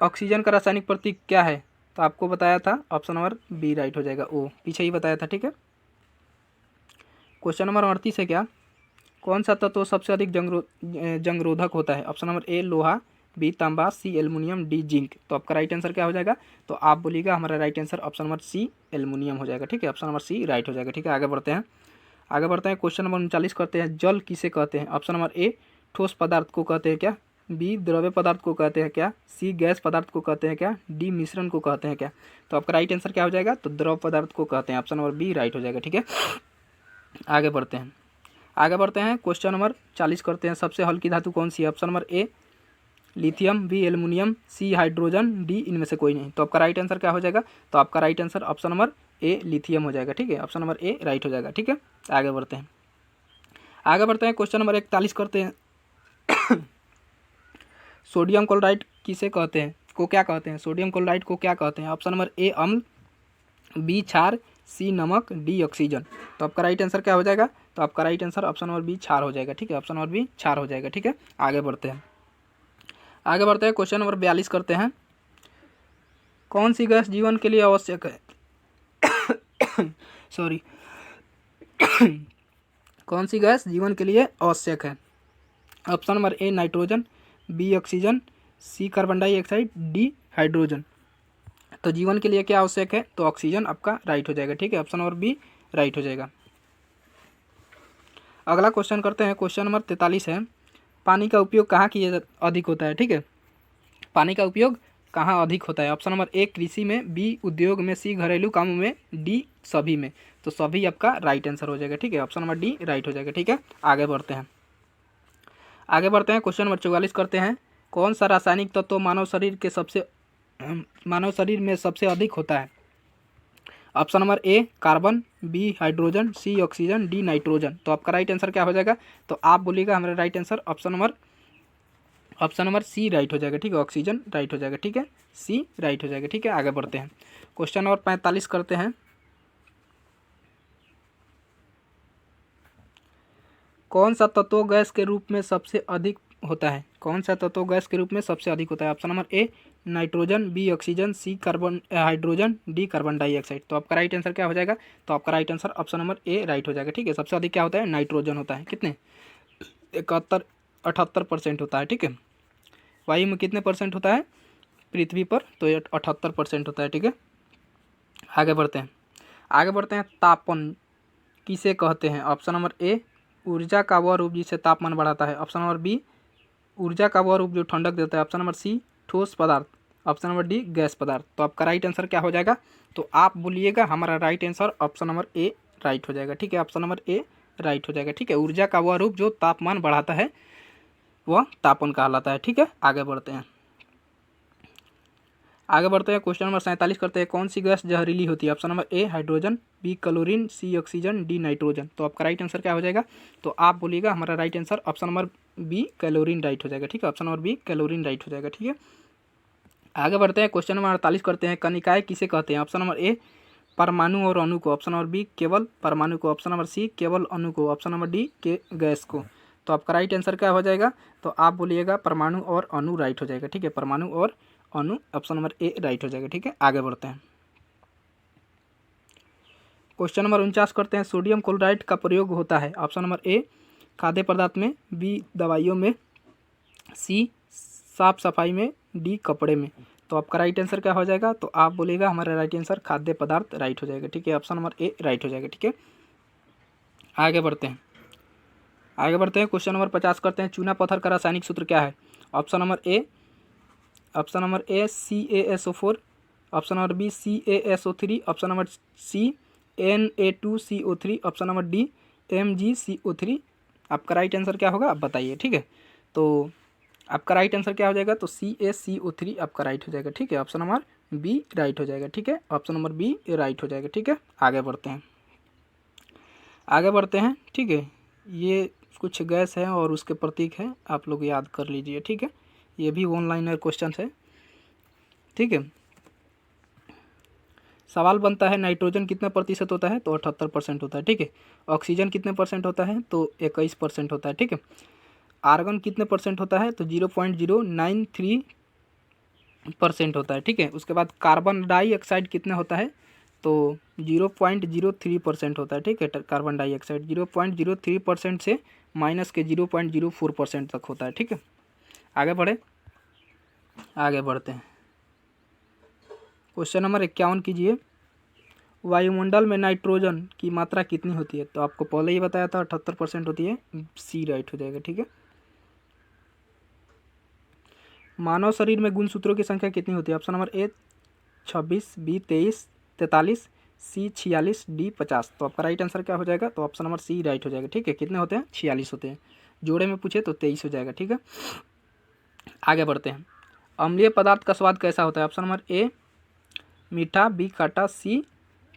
ऑक्सीजन का रासायनिक प्रतीक क्या है, तो आपको बताया था ऑप्शन नंबर बी राइट हो जाएगा, ओ पीछे ही बताया था, ठीक है। क्वेश्चन नंबर 38 है क्या कौन सा तत्व सबसे अधिक जंगरोधक होता है, ऑप्शन नंबर ए लोहा, बी तांबा, सी एल्युमिनियम, डी जिंक। तो आपका राइट आंसर क्या हो जाएगा, तो आप बोलिएगा हमारा right answer option number C aluminium हो जाएगा, ठीक है। ऑप्शन नंबर सी राइट हो जाएगा, ठीक है। आगे बढ़ते हैं। क्वेश्चन नंबर 39 करते हैं जल किसे कहते हैं, ऑप्शन नंबर ए ठोस पदार्थ को कहते हैं क्या, बी द्रव्य पदार्थ को कहते हैं क्या, सी गैस पदार्थ को कहते हैं क्या, डी मिश्रण को कहते हैं क्या। तो आपका राइट आंसर क्या हो जाएगा, तो द्रव पदार्थ को कहते हैं, ऑप्शन नंबर बी राइट हो जाएगा, ठीक है। आगे बढ़ते हैं। क्वेश्चन नंबर 40 करते हैं सबसे हल्की धातु कौन सी है, option number A lithium, B aluminium, C hydrogen, D इनमें से कोई नहीं। तो आपका राइट आंसर क्या हो जाएगा, तो आपका right answer option number A lithium हो जाएगा, ठीक है। ऑप्शन नंबर ए राइट हो जाएगा, ठीक है। आगे बढ़ते हैं। क्वेश्चन नंबर 41 करते हैं सोडियम क्लोराइड किसे कहते हैं, को क्या कहते हैं, सोडियम क्लोराइड को क्या कहते हैं, ऑप्शन नंबर ए अम्ल, बी क्षार, सी नमक, डी ऑक्सीजन। तो आपका राइट आंसर क्या हो जाएगा, तो आपका right answer option number B क्षार हो जाएगा, ठीक है। ऑप्शन नंबर बी क्षार हो जाएगा, ठीक है। आगे बढ़ते हैं। क्वेश्चन नंबर 42 करते हैं कौन सी गैस जीवन के लिए आवश्यक है सॉरी कौन सी गैस जीवन के लिए आवश्यक है, option number A nitrogen, B oxygen, C carbon dioxide, D hydrogen. तो जीवन के लिए क्या आवश्यक है, तो ऑक्सीजन आपका राइट हो जाएगा, ठीक है। ऑप्शन नंबर बी राइट हो जाएगा। अगला क्वेश्चन करते हैं। क्वेश्चन नंबर 43 है पानी का उपयोग कहाँ किया अधिक होता है, ठीक है। पानी का उपयोग कहाँ अधिक होता है, ऑप्शन नंबर ए कृषि में, बी उद्योग में, सी घरेलू कामों में, डी सभी में। तो सभी आपका राइट आंसर हो जाएगा, ठीक है। ऑप्शन नंबर डी राइट हो जाएगा, ठीक है। आगे बढ़ते हैं। क्वेश्चन नंबर 44 करते हैं कौन सा रासायनिक तत्व मानव शरीर में सबसे अधिक होता है, option number A carbon, B hydrogen, C oxygen, D nitrogen. तो आपका राइट आंसर क्या हो जाएगा, तो आप बोलिएगा हमारा right answer option number C right हो जाएगा, ठीक है। ऑक्सीजन राइट हो जाएगा, ठीक है। सी राइट हो जाएगा, ठीक है। आगे बढ़ते हैं। क्वेश्चन नंबर 45 करते हैं कौन सा तत्व गैस के रूप में सबसे अधिक होता है, कौन सा तत्व गैस के रूप में सबसे अधिक होता है, option number A nitrogen, B oxygen, C hydrogen, D carbon dioxide. तो आपका राइट आंसर क्या हो जाएगा, तो आपका right answer option number A right हो जाएगा, ठीक है। सबसे अधिक क्या होता है, नाइट्रोजन होता है, कितने 78% होता है, ठीक है। वायु में कितने परसेंट होता है पृथ्वी पर, तो 78% होता है, ठीक है। आगे बढ़ते हैं। तापन किसे कहते हैं, ऑप्शन नंबर ए ऊर्जा का वह रूप जिससे तापमान बढ़ाता है, ऑप्शन नंबर बी ऊर्जा का वह रूप जो ठंडक देता है, ऑप्शन नंबर सी ठोस पदार्थ, ऑप्शन नंबर डी गैस पदार्थ। तो आपका राइट आंसर क्या हो जाएगा, तो आप बोलिएगा हमारा right answer option number A right हो जाएगा, ठीक है। ऑप्शन नंबर ए राइट हो जाएगा, ठीक है। ऊर्जा का वह रूप जो तापमान बढ़ाता है वह तापन कहलाता है, ठीक है। आगे बढ़ते हैं। क्वेश्चन नंबर 47 करते हैं कौन सी गैस जहरीली होती है, option number A hydrogen, B chlorine, C oxygen, D nitrogen. तो आपका राइट आंसर क्या हो जाएगा, तो आप बोलिएगा हमारा right answer option number B chlorine right हो जाएगा, ठीक है। Option number B chlorine right हो जाएगा, ठीक है। आगे बढ़ते हैं। क्वेश्चन नंबर 48 करते हैं कनिकाएँ किसे कहते हैं, ऑप्शन नंबर ए परमाणु और अणु को, ऑप्शन नंबर बी केवल परमाणु को, ऑप्शन नंबर सी केवल अणु को, ऑप्शन नंबर डी के गैस को। तो आपका राइट आंसर क्या हो जाएगा, तो आप बोलिएगा परमाणु और अणु राइट हो जाएगा, ठीक है। परमाणु और अणु ऑप्शन नंबर ए राइट हो जाएगा, ठीक है। आगे बढ़ते हैं। क्वेश्चन नंबर 49 करते हैं सोडियम क्लोराइड का प्रयोग होता है, ऑप्शन नंबर ए खाद्य पदार्थ में, बी दवाइयों में, सी साफ सफाई में, डी कपड़े में। तो आपका राइट आंसर क्या हो जाएगा? तो आप बोलेगा हमारा राइट आंसर खाद्य पदार्थ राइट हो जाएगा, ठीक है। ऑप्शन नंबर ए राइट हो जाएगा, ठीक है। आगे बढ़ते हैं, क्वेश्चन नंबर 50 करते हैं। चूना पत्थर का रासायनिक सूत्र क्या है? Option number A CaSO4, option number B CaSO3, option number C Na2CO3, option number D MgCO3। आपका राइट आंसर क्या होगा आप बताइए, ठीक है। तो आपका राइट आंसर क्या हो जाएगा? तो CaCO3 आपका राइट हो जाएगा, ठीक है। ऑप्शन नंबर बी राइट हो जाएगा, ठीक है। ऑप्शन नंबर बी राइट हो जाएगा, ठीक है। आगे बढ़ते हैं, ठीक है। ये कुछ गैस है और उसके प्रतीक हैं, आप लोग याद कर लीजिए, ठीक है। ये भी ऑनलाइन क्वेश्चन है, ठीक है। सवाल बनता है नाइट्रोजन कितने प्रतिशत होता है? तो 78% होता है, ठीक है। ऑक्सीजन कितने परसेंट होता है? तो 21% होता है, ठीक है। आर्गन कितने परसेंट होता है? तो 0.093% होता है, ठीक है। उसके बाद कार्बन डाइऑक्साइड कितना होता है? तो 0.03% होता है, ठीक है। कार्बन डाइऑक्साइड 0.03% से माइनस के 0.04% तक होता है, ठीक है। आगे बढ़ते हैं। क्वेश्चन नंबर 51 कीजिए। वायुमंडल में नाइट्रोजन की मात्रा कितनी होती है? तो आपको पहले ही बताया था 78% होती है, सी राइट हो जाएगा, ठीक है। मानव शरीर में गुणसूत्रों की संख्या कितनी होती है? Option number A 26, B 23, 43, C 46, D 50। तो आपका राइट आंसर क्या हो जाएगा? तो ऑप्शन नंबर सी राइट हो जाएगा, ठीक है। कितने होते हैं? 46 होते हैं। जोड़े में पूछे तो 23 हो जाएगा, ठीक है। आगे बढ़ते हैं। अम्लीय पदार्थ का स्वाद कैसा होता है? ऑप्शन नंबर ए मीठा, बी खट्टा, सी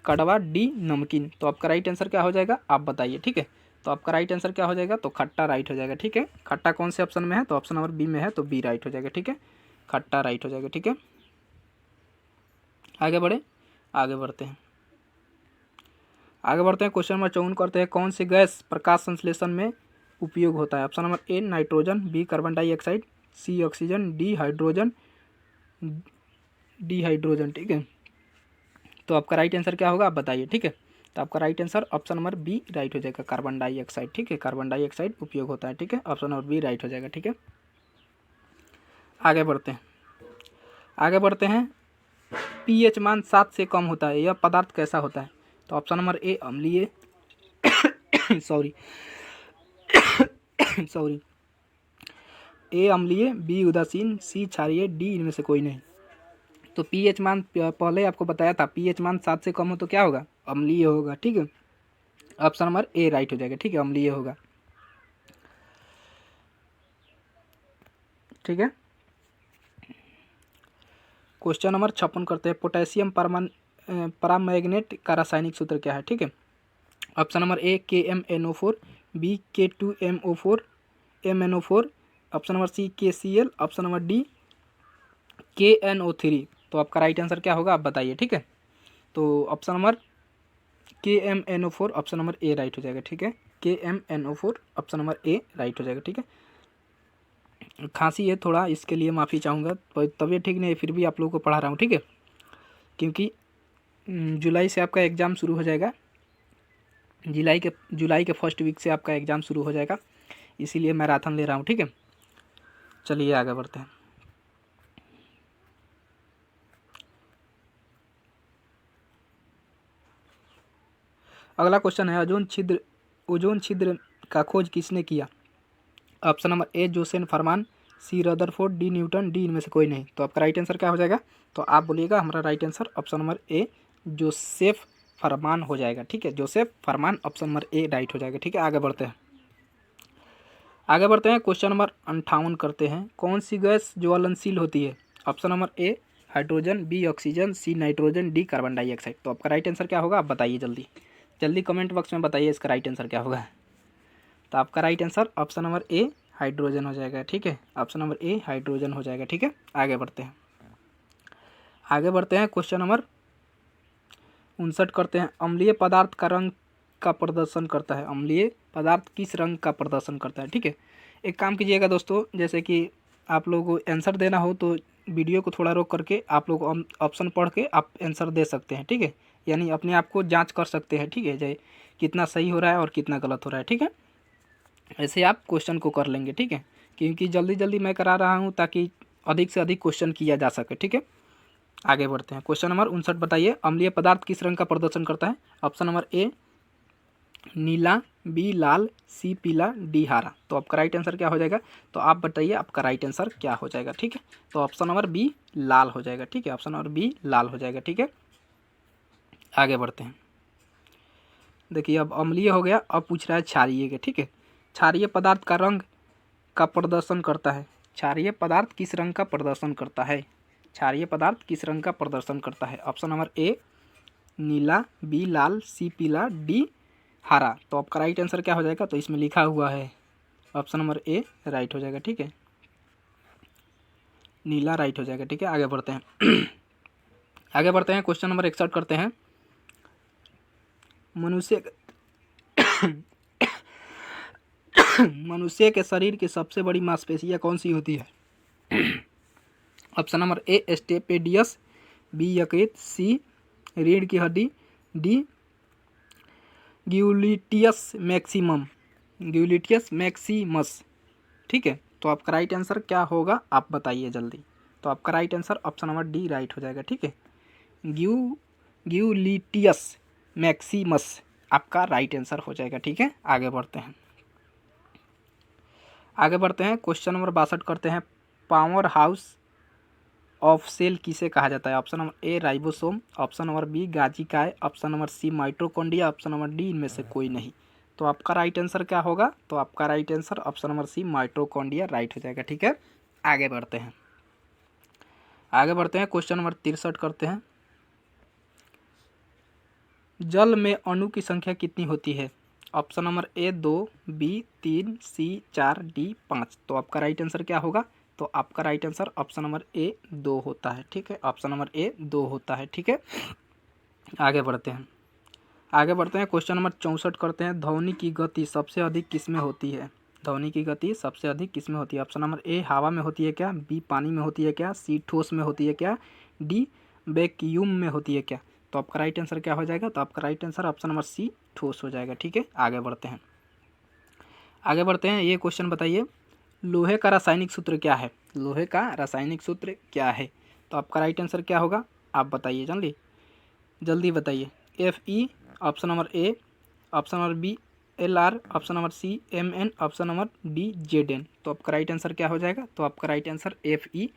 कड़वा, डी नमकीन। तो आपका राइट आंसर क्या हो जाएगा आप बताइए, ठीक है। तो आपका राइट आंसर क्या हो जाएगा? तो खट्टा राइट हो जाएगा, ठीक है। खट्टा कौन से ऑप्शन में है? तो ऑप्शन नंबर बी में है, तो बी राइट हो जाएगा, ठीक है। खट्टा राइट हो जाएगा, ठीक है। आगे बढ़ते हैं। क्वेश्चन नंबर 54 करते हैं। कौन सी गैस प्रकाश संश्लेषण में उपयोग होता है? Option number A nitrogen, B carbon dioxide, C oxygen, D hydrogen, ठीक है। तो आपका राइट आंसर क्या होगा आप बताइए, ठीक है। तो आपका right answer option number B right हो जाएगा, कार्बन डाइऑक्साइड, ठीक है। कार्बन डाइऑक्साइड उपयोग होता है, ठीक है। ऑप्शन नंबर बी राइट हो जाएगा, ठीक है। आगे बढ़ते हैं। पीएच मान 7 से कम होता है, यह पदार्थ कैसा होता है? तो ऑप्शन नंबर ए अम्लीय सॉरी ए अम्लीय, बी उदासीन, सी क्षारीय, डी इनमें से कोई नहीं। तो पीएच मान पहले आपको बताया था, पीएच मान 7 से कम हो तो क्या होगा? अम्लीय होगा, ठीक है। ऑप्शन नंबर ए राइट हो जाएगा, ठीक है। अम्लीय होगा, ठीक है। क्वेश्चन नंबर 56 करते हैं। पोटेशियम परामैग्नेट का रासायनिक सूत्र क्या है? ठीक है। Option number A KMnO4, B K2MO4 MnO4, option number C KCl, option number D KNO3। तो आपका राइट आंसर क्या होगा आप बताइए, ठीक है। तो option number KMnO4 option number A right हो जाएगा, ठीक है। KMnO4 option number A right हो जाएगा, ठीक है। खांसी है थोड़ा, इसके लिए माफ़ी चाहूँगा, तबीयत ठीक नहीं है फिर भी आप लोगों को पढ़ा रहा हूँ, ठीक है। क्योंकि जुलाई से आपका एग्ज़ाम शुरू हो जाएगा, जुलाई के फर्स्ट वीक से आपका एग्ज़ाम शुरू हो जाएगा, इसीलिए मैराथन ले रहा हूँ, ठीक है। चलिए आगे बढ़ते हैं। अगला क्वेश्चन है ओजोन छिद्र का खोज किसने किया? ऑप्शन नंबर ए जोसेफ फरमान, C Rutherford, D Newton, D इनमें से कोई नहीं। तो आपका राइट आंसर क्या हो जाएगा? तो आप बोलिएगा हमारा right answer option number A Joseph फरमान हो जाएगा, ठीक है। जोसेफ फरमान ऑप्शन नंबर ए राइट हो जाएगा, ठीक है। आगे बढ़ते हैं। क्वेश्चन नंबर 58 करते हैं। कौन सी गैस ज्वलनशील होती है? Option number A hydrogen, B oxygen, C nitrogen, D carbon dioxide. तो आपका राइट आंसर क्या होगा आप बताइए, जल्दी कमेंट बॉक्स में बताइए इसका राइट आंसर क्या होगा। तो आपका right answer option number A hydrogen हो जाएगा, ठीक है। ऑप्शन नंबर ए हाइड्रोजन हो जाएगा, ठीक है। आगे बढ़ते हैं। क्वेश्चन नंबर 59 करते हैं। अम्लीय पदार्थ का रंग का प्रदर्शन करता है। अम्लीय पदार्थ किस रंग का प्रदर्शन करता है, ठीक है। एक काम कीजिएगा दोस्तों, जैसे कि आप लोगों को आंसर देना हो तो वीडियो को थोड़ा रोक करके आप लोग ऑप्शन पढ़ के आप आंसर दे सकते हैं, ठीक है। यानी अपने आप को जांच कर सकते हैं, ठीक है, जय कितना सही हो रहा है और कितना गलत हो रहा है, ठीक है। ऐसे आप क्वेश्चन को कर लेंगे, ठीक है, क्योंकि जल्दी जल्दी मैं करा रहा हूँ ताकि अधिक से अधिक क्वेश्चन किया जा सके, ठीक है। आगे बढ़ते हैं। क्वेश्चन नंबर 59 बताइए, अम्लीय पदार्थ किस रंग का प्रदर्शन करता है? ऑप्शन नंबर ए नीला, बी लाल, सी पीला, डी हरा। तो आपका राइट आंसर क्या हो जाएगा? तो आप बताइए आपका राइट आंसर क्या हो जाएगा, ठीक है। तो ऑप्शन नंबर बी लाल हो जाएगा, ठीक है, ऑप्शन नंबर बी लाल हो जाएगा, ठीक है। आगे बढ़ते हैं। देखिए अब अम्लीय हो गया, अब पूछ रहा है क्षारीय के, ठीक है। क्षारीय पदार्थ का रंग का प्रदर्शन करता है। क्षारीय पदार्थ किस रंग का प्रदर्शन करता है? क्षारीय पदार्थ किस रंग का प्रदर्शन करता है? ऑप्शन नंबर ए नीला, बी लाल, सी पीला, डी हरा। तो आपका राइट आंसर क्या हो जाएगा? तो इसमें लिखा हुआ है ऑप्शन नंबर ए राइट हो जाएगा, ठीक है, नीला राइट हो जाएगा, ठीक है। आगे बढ़ते हैं। आगे बढ़ते हैं, क्वेश्चन नंबर 61 करते हैं। मनुष्य के शरीर की सबसे बड़ी मांसपेशियां कौन सी होती है? Option number A stapedius, B यकृत, सी रीढ़ की हड्डी, डी ग्यूलिटियस मैक्सिमस, ठीक है। तो आपका राइट आंसर क्या होगा आप बताइए जल्दी। तो आपका right answer option number D right हो जाएगा, ठीक है, ग्यूलिटियस मैक्सिमस आपका राइट आंसर हो जाएगा, ठीक है। आगे बढ़ते हैं। आगे बढ़ते हैं, क्वेश्चन नंबर 62 करते हैं। पावर हाउस ऑफ सेल किसे कहा जाता है? Option number A ribosome, option number B गाजिकाए, option number C mitochondria, option number D इनमें से कोई नहीं। तो आपका राइट आंसर क्या होगा? तो आपका right answer option number C mitochondria right हो जाएगा, ठीक है। आगे बढ़ते हैं। आगे बढ़ते हैं, क्वेश्चन नंबर 63 करते हैं। जल में अणु की संख्या कितनी होती है? Option number A 2, B 3, C 4, D 5। तो आपका राइट आंसर क्या होगा? तो आपका right answer option number A 2 होता है, ठीक है, ऑप्शन नंबर ए 2 होता है, ठीक है। आगे बढ़ते हैं। आगे बढ़ते हैं, क्वेश्चन नंबर 64 करते हैं। ध्वनि की गति सबसे अधिक किस में होती है? ध्वनि की गति सबसे अधिक किस में होती है? ऑप्शन नंबर ए हवा में होती है क्या, बी पानी में होती है क्या, सी ठोस में होती है क्या, डी वैक्यूम में होती है क्या? तो आपका राइट आंसर क्या हो जाएगा? तो आपका right answer option number C ठोस हो जाएगा, ठीक है। आगे बढ़ते हैं। आगे बढ़ते हैं, ये क्वेश्चन बताइए, लोहे का रासायनिक सूत्र क्या है? लोहे का रासायनिक सूत्र क्या है? तो आपका राइट आंसर क्या होगा आप बताइए जल्दी जल्दी बताइए। Fe, option number A, option number B Lr, option number C Mn, option number D Zn। तो आपका राइट आंसर क्या हो जाएगा? तो आपका राइट आंसर Fe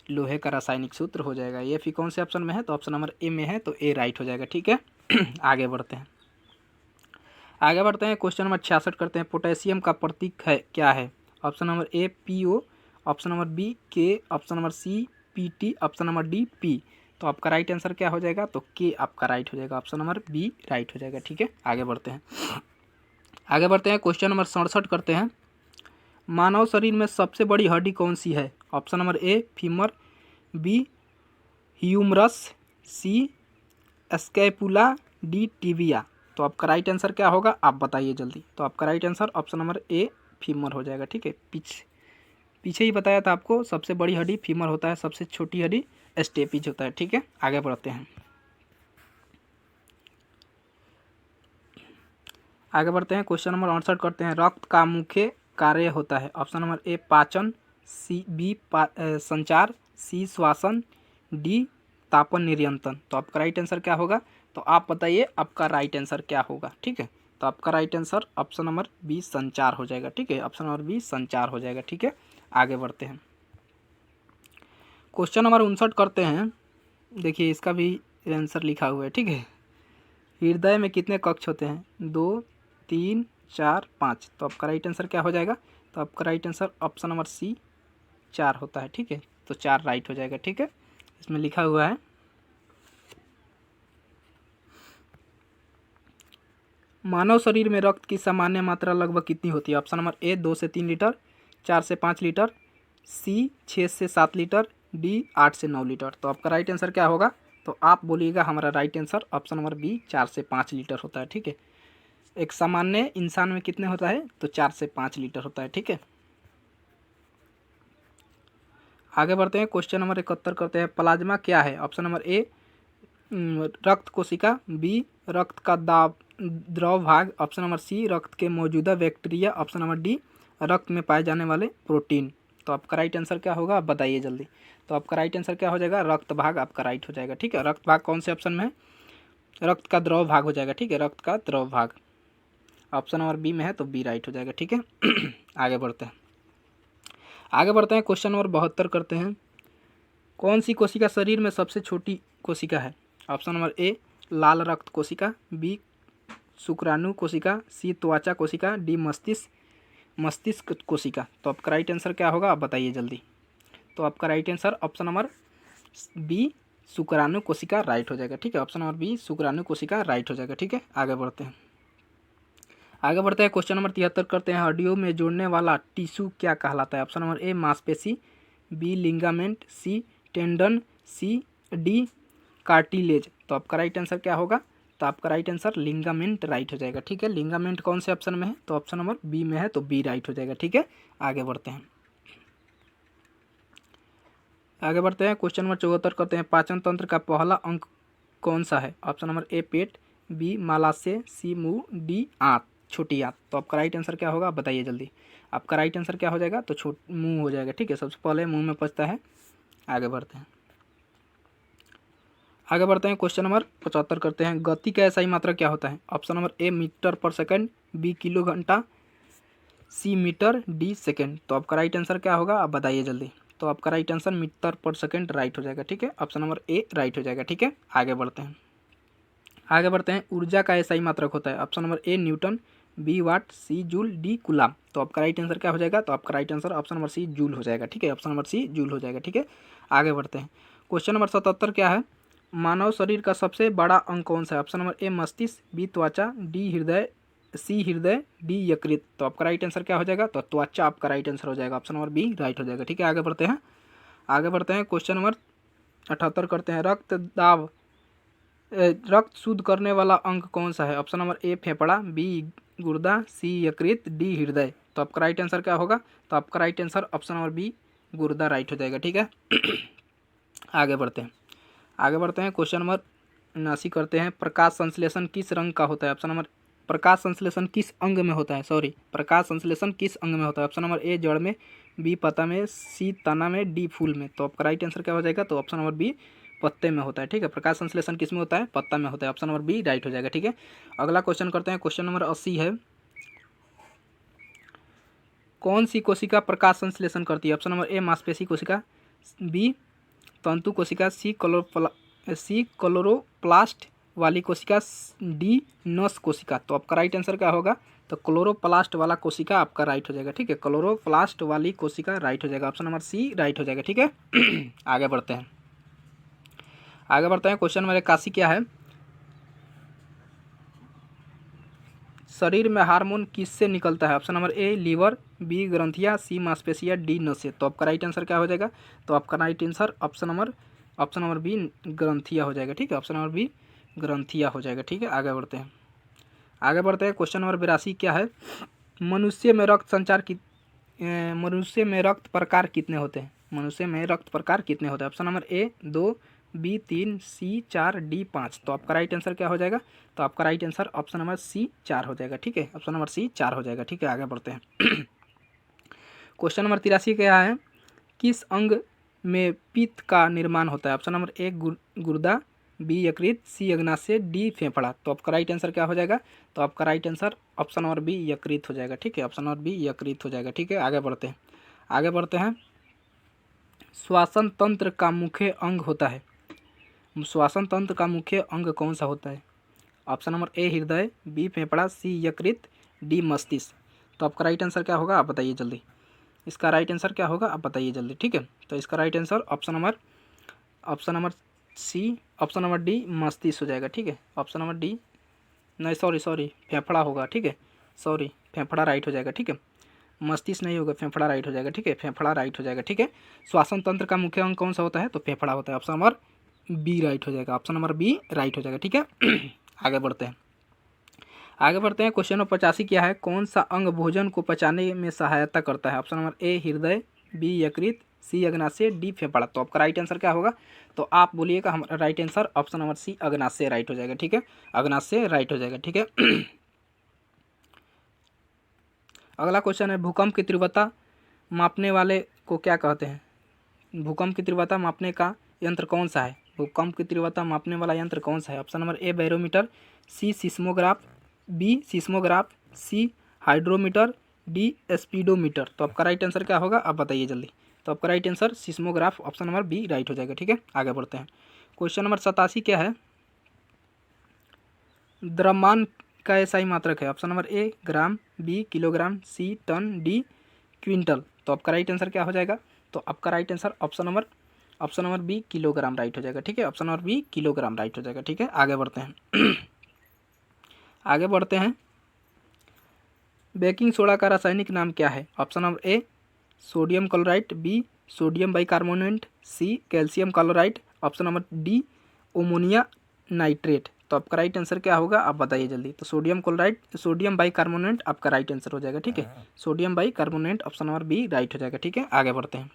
लोहे का रासायनिक सूत्र हो जाएगा। Fe कौन से ऑप्शन में है? तो ऑप्शन नंबर ए में है, तो ए राइट हो जाएगा, ठीक है। आगे बढ़ते हैं। आगे बढ़ते हैं, क्वेश्चन नंबर 66 करते हैं। पोटेशियम का प्रतीक है क्या है? Option number A PO, option number B K, option number C PT, option number D P। तो आपका राइट आंसर क्या हो जाएगा? तो के आपका राइट हो जाएगा, ऑप्शन नंबर बी राइट हो जाएगा, ठीक है। आगे बढ़ते हैं। आगे बढ़ते हैं, क्वेश्चन नंबर 67 करते हैं। मानव शरीर में सबसे बड़ी हड्डी कौन सी है? Option number A femur, B humerus, C scapula, D tibia. तो आपका राइट आंसर क्या होगा आप बताइए जल्दी। तो आपका right answer option number A femur हो जाएगा, ठीक है। पीछे ही बताया था आपको, सबसे बड़ी हड्डी फीमर होता है, सबसे छोटी हड्डी स्टेपिज होता है, ठीक है। आगे बढ़ते हैं। आगे बढ़ते हैं, क्वेश्चन नंबर 68 करते हैं। रक्त का मुख्य कार्य होता है? ऑप्शन नंबर ए पाचन, सी बी संचार, सी श्वासन, डी तापन नियंत्रण। तो आपका राइट आंसर क्या होगा? तो आप बताइए आपका राइट आंसर क्या होगा, ठीक है। तो आपका right answer option number B संचार हो जाएगा, ठीक है, ऑप्शन नंबर बी संचार हो जाएगा, ठीक है। आगे बढ़ते हैं, क्वेश्चन नंबर 59 करते हैं। देखिए इसका भी आंसर लिखा हुआ है, ठीक है। हृदय में कितने कक्ष होते हैं? 2, 3, 4, 5। तो आपका राइट आंसर क्या हो जाएगा? तो आपका right answer option number C 4 होता है, ठीक है। तो 4 राइट हो जाएगा, ठीक है। इसमें लिखा हुआ है मानव शरीर में रक्त की सामान्य मात्रा लगभग कितनी होती है? ऑप्शन नंबर ए 2 से 3 लीटर, 4 से 5 लीटर, सी 6 से 7 लीटर, डी 8 से 9 लीटर। तो आपका राइट आंसर क्या होगा? तो आप बोलिएगा हमारा right answer option number B 4 से 5 लीटर होता है, ठीक है। एक सामान्य इंसान में कितने होता है? तो 4 से 5 लीटर होता है, ठीक है। आगे बढ़ते हैं, क्वेश्चन नंबर 71 करते हैं। प्लाज्मा क्या है? ऑप्शन नंबर ए रक्त कोशिका, बी रक्त का द्रव भाग, ऑप्शन नंबर सी रक्त के मौजूदा बैक्टीरिया, ऑप्शन नंबर डी रक्त में पाए जाने वाले प्रोटीन। तो आपका राइट आंसर क्या होगा, आप बताइए जल्दी। तो आपका राइट आंसर क्या हो जाएगा, रक्त भाग आपका राइट हो जाएगा। ठीक है, रक्त भाग कौन से ऑप्शन में है, रक्त का द्रव भाग हो जाएगा। ठीक है, रक्त का द्रव भाग ऑप्शन नंबर बी में है, तो बी राइट हो जाएगा। ठीक है आगे बढ़ते हैं, क्वेश्चन नंबर 72 करते हैं। कौन सी कोशिका शरीर में सबसे छोटी कोशिका है, ऑप्शन नंबर ए लाल रक्त कोशिका, बी शुक्राणु कोशिका, सी त्वचा कोशिका, डी मस्तिष्क कोशिका। तो आपका राइट आंसर क्या होगा, आप बताइए जल्दी। तो आपका right answer option number B शुक्राणु कोशिका राइट हो जाएगा। ठीक है, ऑप्शन नंबर बी शुक्राणु कोशिका राइट हो जाएगा। ठीक है, आगे बढ़ते हैं, क्वेश्चन नंबर 73 करते हैं। हड्डियों में जोड़ने वाला टिश्यू क्या कहलाता है, ऑप्शन नंबर ए मांसपेशी, बी लिगामेंट, सी टेंडन, सी डी कार्टिलेज। तो आपका राइट आंसर क्या होगा, तो आपका राइट आंसर लिगामेंट राइट हो जाएगा। ठीक है, लिगामेंट कौन से ऑप्शन में है, तो ऑप्शन नंबर बी में है, तो बी राइट हो जाएगा। ठीक है, आगे बढ़ते हैं, क्वेश्चन नंबर 74 करते हैं। पाचन तंत्र का पहला अंग कौन सा है, ऑप्शन नंबर ए पेट, बी मालाशय, सी मुंह, डी आंत, छोटी आंत। तो आपका राइट आंसर क्या होगा, बताइए जल्दी। आपका राइट आंसर क्या हो जाएगा, तो मुंह हो जाएगा। ठीक है, सबसे पहले मुंह में पचता है। आगे बढ़ते हैं, क्वेश्चन नंबर 75 करते हैं। गति का SI मात्रा क्या होता है, ऑप्शन नंबर ए metre per second, B kilo घंटा, सी मीटर, डी सेकंड। तो आपका राइट आंसर क्या होगा, आप बताइए जल्दी। तो आपका right answer metre per second right हो जाएगा। ठीक है, ऑप्शन नंबर ए राइट हो जाएगा। ठीक है, आगे बढ़ते हैं, ऊर्जा का SI मात्रक होता है, option number A Newton, B watt, C joule, D coulomb. तो आपका राइट आंसर क्या हो जाएगा, तो आपका right answer option number C joule हो जाएगा। ठीक है, ऑप्शन नंबर सी जूल हो जाएगा। ठीक है, आगे बढ़ते हैं, क्वेश्चन नंबर 77 क्या है। मानव शरीर का सबसे बड़ा अंग कौन सा है, ऑप्शन नंबर ए मस्तिष्क, बी त्वचा, डी हृदय, सी हृदय, डी यकृत। तो आपका राइट आंसर क्या हो जाएगा, तो त्वचा आपका राइट आंसर हो जाएगा, ऑप्शन नंबर बी राइट हो जाएगा। ठीक है, आगे बढ़ते हैं, क्वेश्चन नंबर 78 करते हैं। रक्त शुद्ध करने वाला अंग कौन सा है, ऑप्शन नंबर ए फेफड़ा, बी गुर्दा, सी यकृत, डी हृदय। तो आपका राइट आंसर क्या होगा, तो आपका right answer option number B गुर्दा राइट हो जाएगा। ठीक है आगे बढ़ते हैं, क्वेश्चन नंबर 79 करते हैं। प्रकाश संश्लेषण किस रंग का होता है, ऑप्शन नंबर प्रकाश संश्लेषण किस अंग में होता है, प्रकाश संश्लेषण किस अंग में होता है, ऑप्शन नंबर ए जड़ में, बी पत्ता में, सी तना में, डी फूल में। तो आपका राइट आंसर क्या हो जाएगा, तो ऑप्शन नंबर बी पत्ते में होता है। ठीक है, प्रकाश संश्लेषण किस में होता है, पत्ता में होता है, ऑप्शन नंबर बी राइट हो जाएगा। ठीक है, अगला क्वेश्चन करते हैं, क्वेश्चन नंबर 80 है। कौन सी कोशिका प्रकाश संश्लेषण करती है, ऑप्शन नंबर ए मांसपेशी कोशिका, बी तंतु कोशिका, सी क्लोरोप्लास्ट वाली कोशिका, डी नस कोशिका। तो आपका राइट आंसर क्या होगा, तो क्लोरोप्लास्ट वाला कोशिका आपका राइट हो जाएगा। ठीक है, क्लोरोप्लास्ट वाली कोशिका राइट हो जाएगा, ऑप्शन नंबर सी राइट हो जाएगा। ठीक है आगे बढ़ते हैं, क्वेश्चन नंबर 81 क्या है। शरीर में हार्मोन किससे निकलता है, option number A liver, B ग्रंथिया, सी मांसपेशिया, डी नसें। तो आपका राइट आंसर क्या हो जाएगा, तो आपका right answer option number B ग्रंथिया हो जाएगा। ठीक है, ऑप्शन नंबर बी ग्रंथिया हो जाएगा। ठीक है, आगे बढ़ते हैं, क्वेश्चन नंबर 82 क्या है। मनुष्य में रक्त प्रकार कितने होते हैं, option number A 2, B 3, C 4, D 5। तो आपका राइट आंसर क्या हो जाएगा, तो आपका right answer option number C 4 हो जाएगा। ठीक है, ऑप्शन नंबर सी 4 हो जाएगा। ठीक है, आगे बढ़ते हैं, क्वेश्चन नंबर 83 क्या है। किस अंग में पित्त का निर्माण होता है, ऑप्शन नंबर ए गुर्दा, बी यकृत, सी अग्नाशय, डी फेफड़ा। तो आपका राइट आंसर क्या हो जाएगा, तो आपका right answer option number B यकृत हो जाएगा। ठीक है, ऑप्शन नंबर बी यकृत हो जाएगा। ठीक है, आगे बढ़ते हैं, श्वसन तंत्र का मुख्य अंग होता है, श्वसन तंत्र का मुख्य अंग कौन सा होता है, ऑप्शन नंबर ए हृदय, बी फेफड़ा, सी यकृत, डी मस्तिष्क। तो आपका राइट आंसर क्या होगा, आप बताइए जल्दी। इसका राइट आंसर क्या होगा, आप बताइए जल्दी। ठीक है, तो इसका right answer option number C, option number D मस्तिष्क हो जाएगा। ठीक है, ऑप्शन नंबर डी नहीं, सॉरी फेफड़ा होगा। ठीक है, सॉरी फेफड़ा राइट हो जाएगा। ठीक है, मस्तिष्क नहीं होगा, फेफड़ा राइट हो जाएगा। ठीक है, फेफड़ा राइट हो जाएगा। ठीक है, श्वसन तंत्र का मुख्य अंग कौन सा होता है, तो फेफड़ा होता है, ऑप्शन नंबर बी राइट हो जाएगा, ऑप्शन नंबर बी राइट हो जाएगा। ठीक है आगे बढ़ते हैं, क्वेश्चन नंबर 85 क्या है। कौन सा अंग भोजन को पचाने में सहायता करता है, ऑप्शन नंबर ए हृदय, बी यकृत, सी अग्नाशय, डी फेफड़ा। तो आपका राइट आंसर क्या होगा? तो आप बोलिएगा हमारा right answer option number C अग्नाशय राइट हो जाएगा। ठीक है, अग्नाशय राइट हो जाएगा। ठीक है। अगला क्वेश्चन है भूकंप की तीव्रता मापने वाले को क्या कहते हैं? भूकंप की तीव्रता मापने का यंत्र कौन सा है? भूकंप की तीव्रता मापने वाला यंत्र कौन सा है? Option number A barometer, C seismograph, B seismograph, C hydrometer, D speedometer. तो आपका राइट आंसर क्या होगा? आप बताइए जल्दी। तो आपका right answer seismograph option number B right हो जाएगा। ठीक है, आगे बढ़ते हैं। क्वेश्चन नंबर 87 क्या है? द्रव्यमान का एसआई मात्रक है। Option number A gram, B kilogram, C ton, D quintal. तो आपका राइट आंसर क्या हो जाएगा? तो आपका right answer option number B kilogram right हो जाएगा। ठीक है, option number B kilogram right हो जाएगा। ठीक है, आगे बढ़ते हैं। आगे बढ़ते हैं। बेकिंग सोडा का रासायनिक नाम क्या है? Option number A sodium chloride, B sodium bicarbonate, C calcium chloride, option number D ammonia nitrate. तो आपका राइट आंसर क्या होगा? आप बताइए जल्दी। तो सोडियम क्लोराइड, सोडियम बाइकार्बोनेट आपका राइट आंसर हो जाएगा। ठीक है, sodium bicarbonate option number B right हो जाएगा। ठीक है, आगे बढ़ते हैं।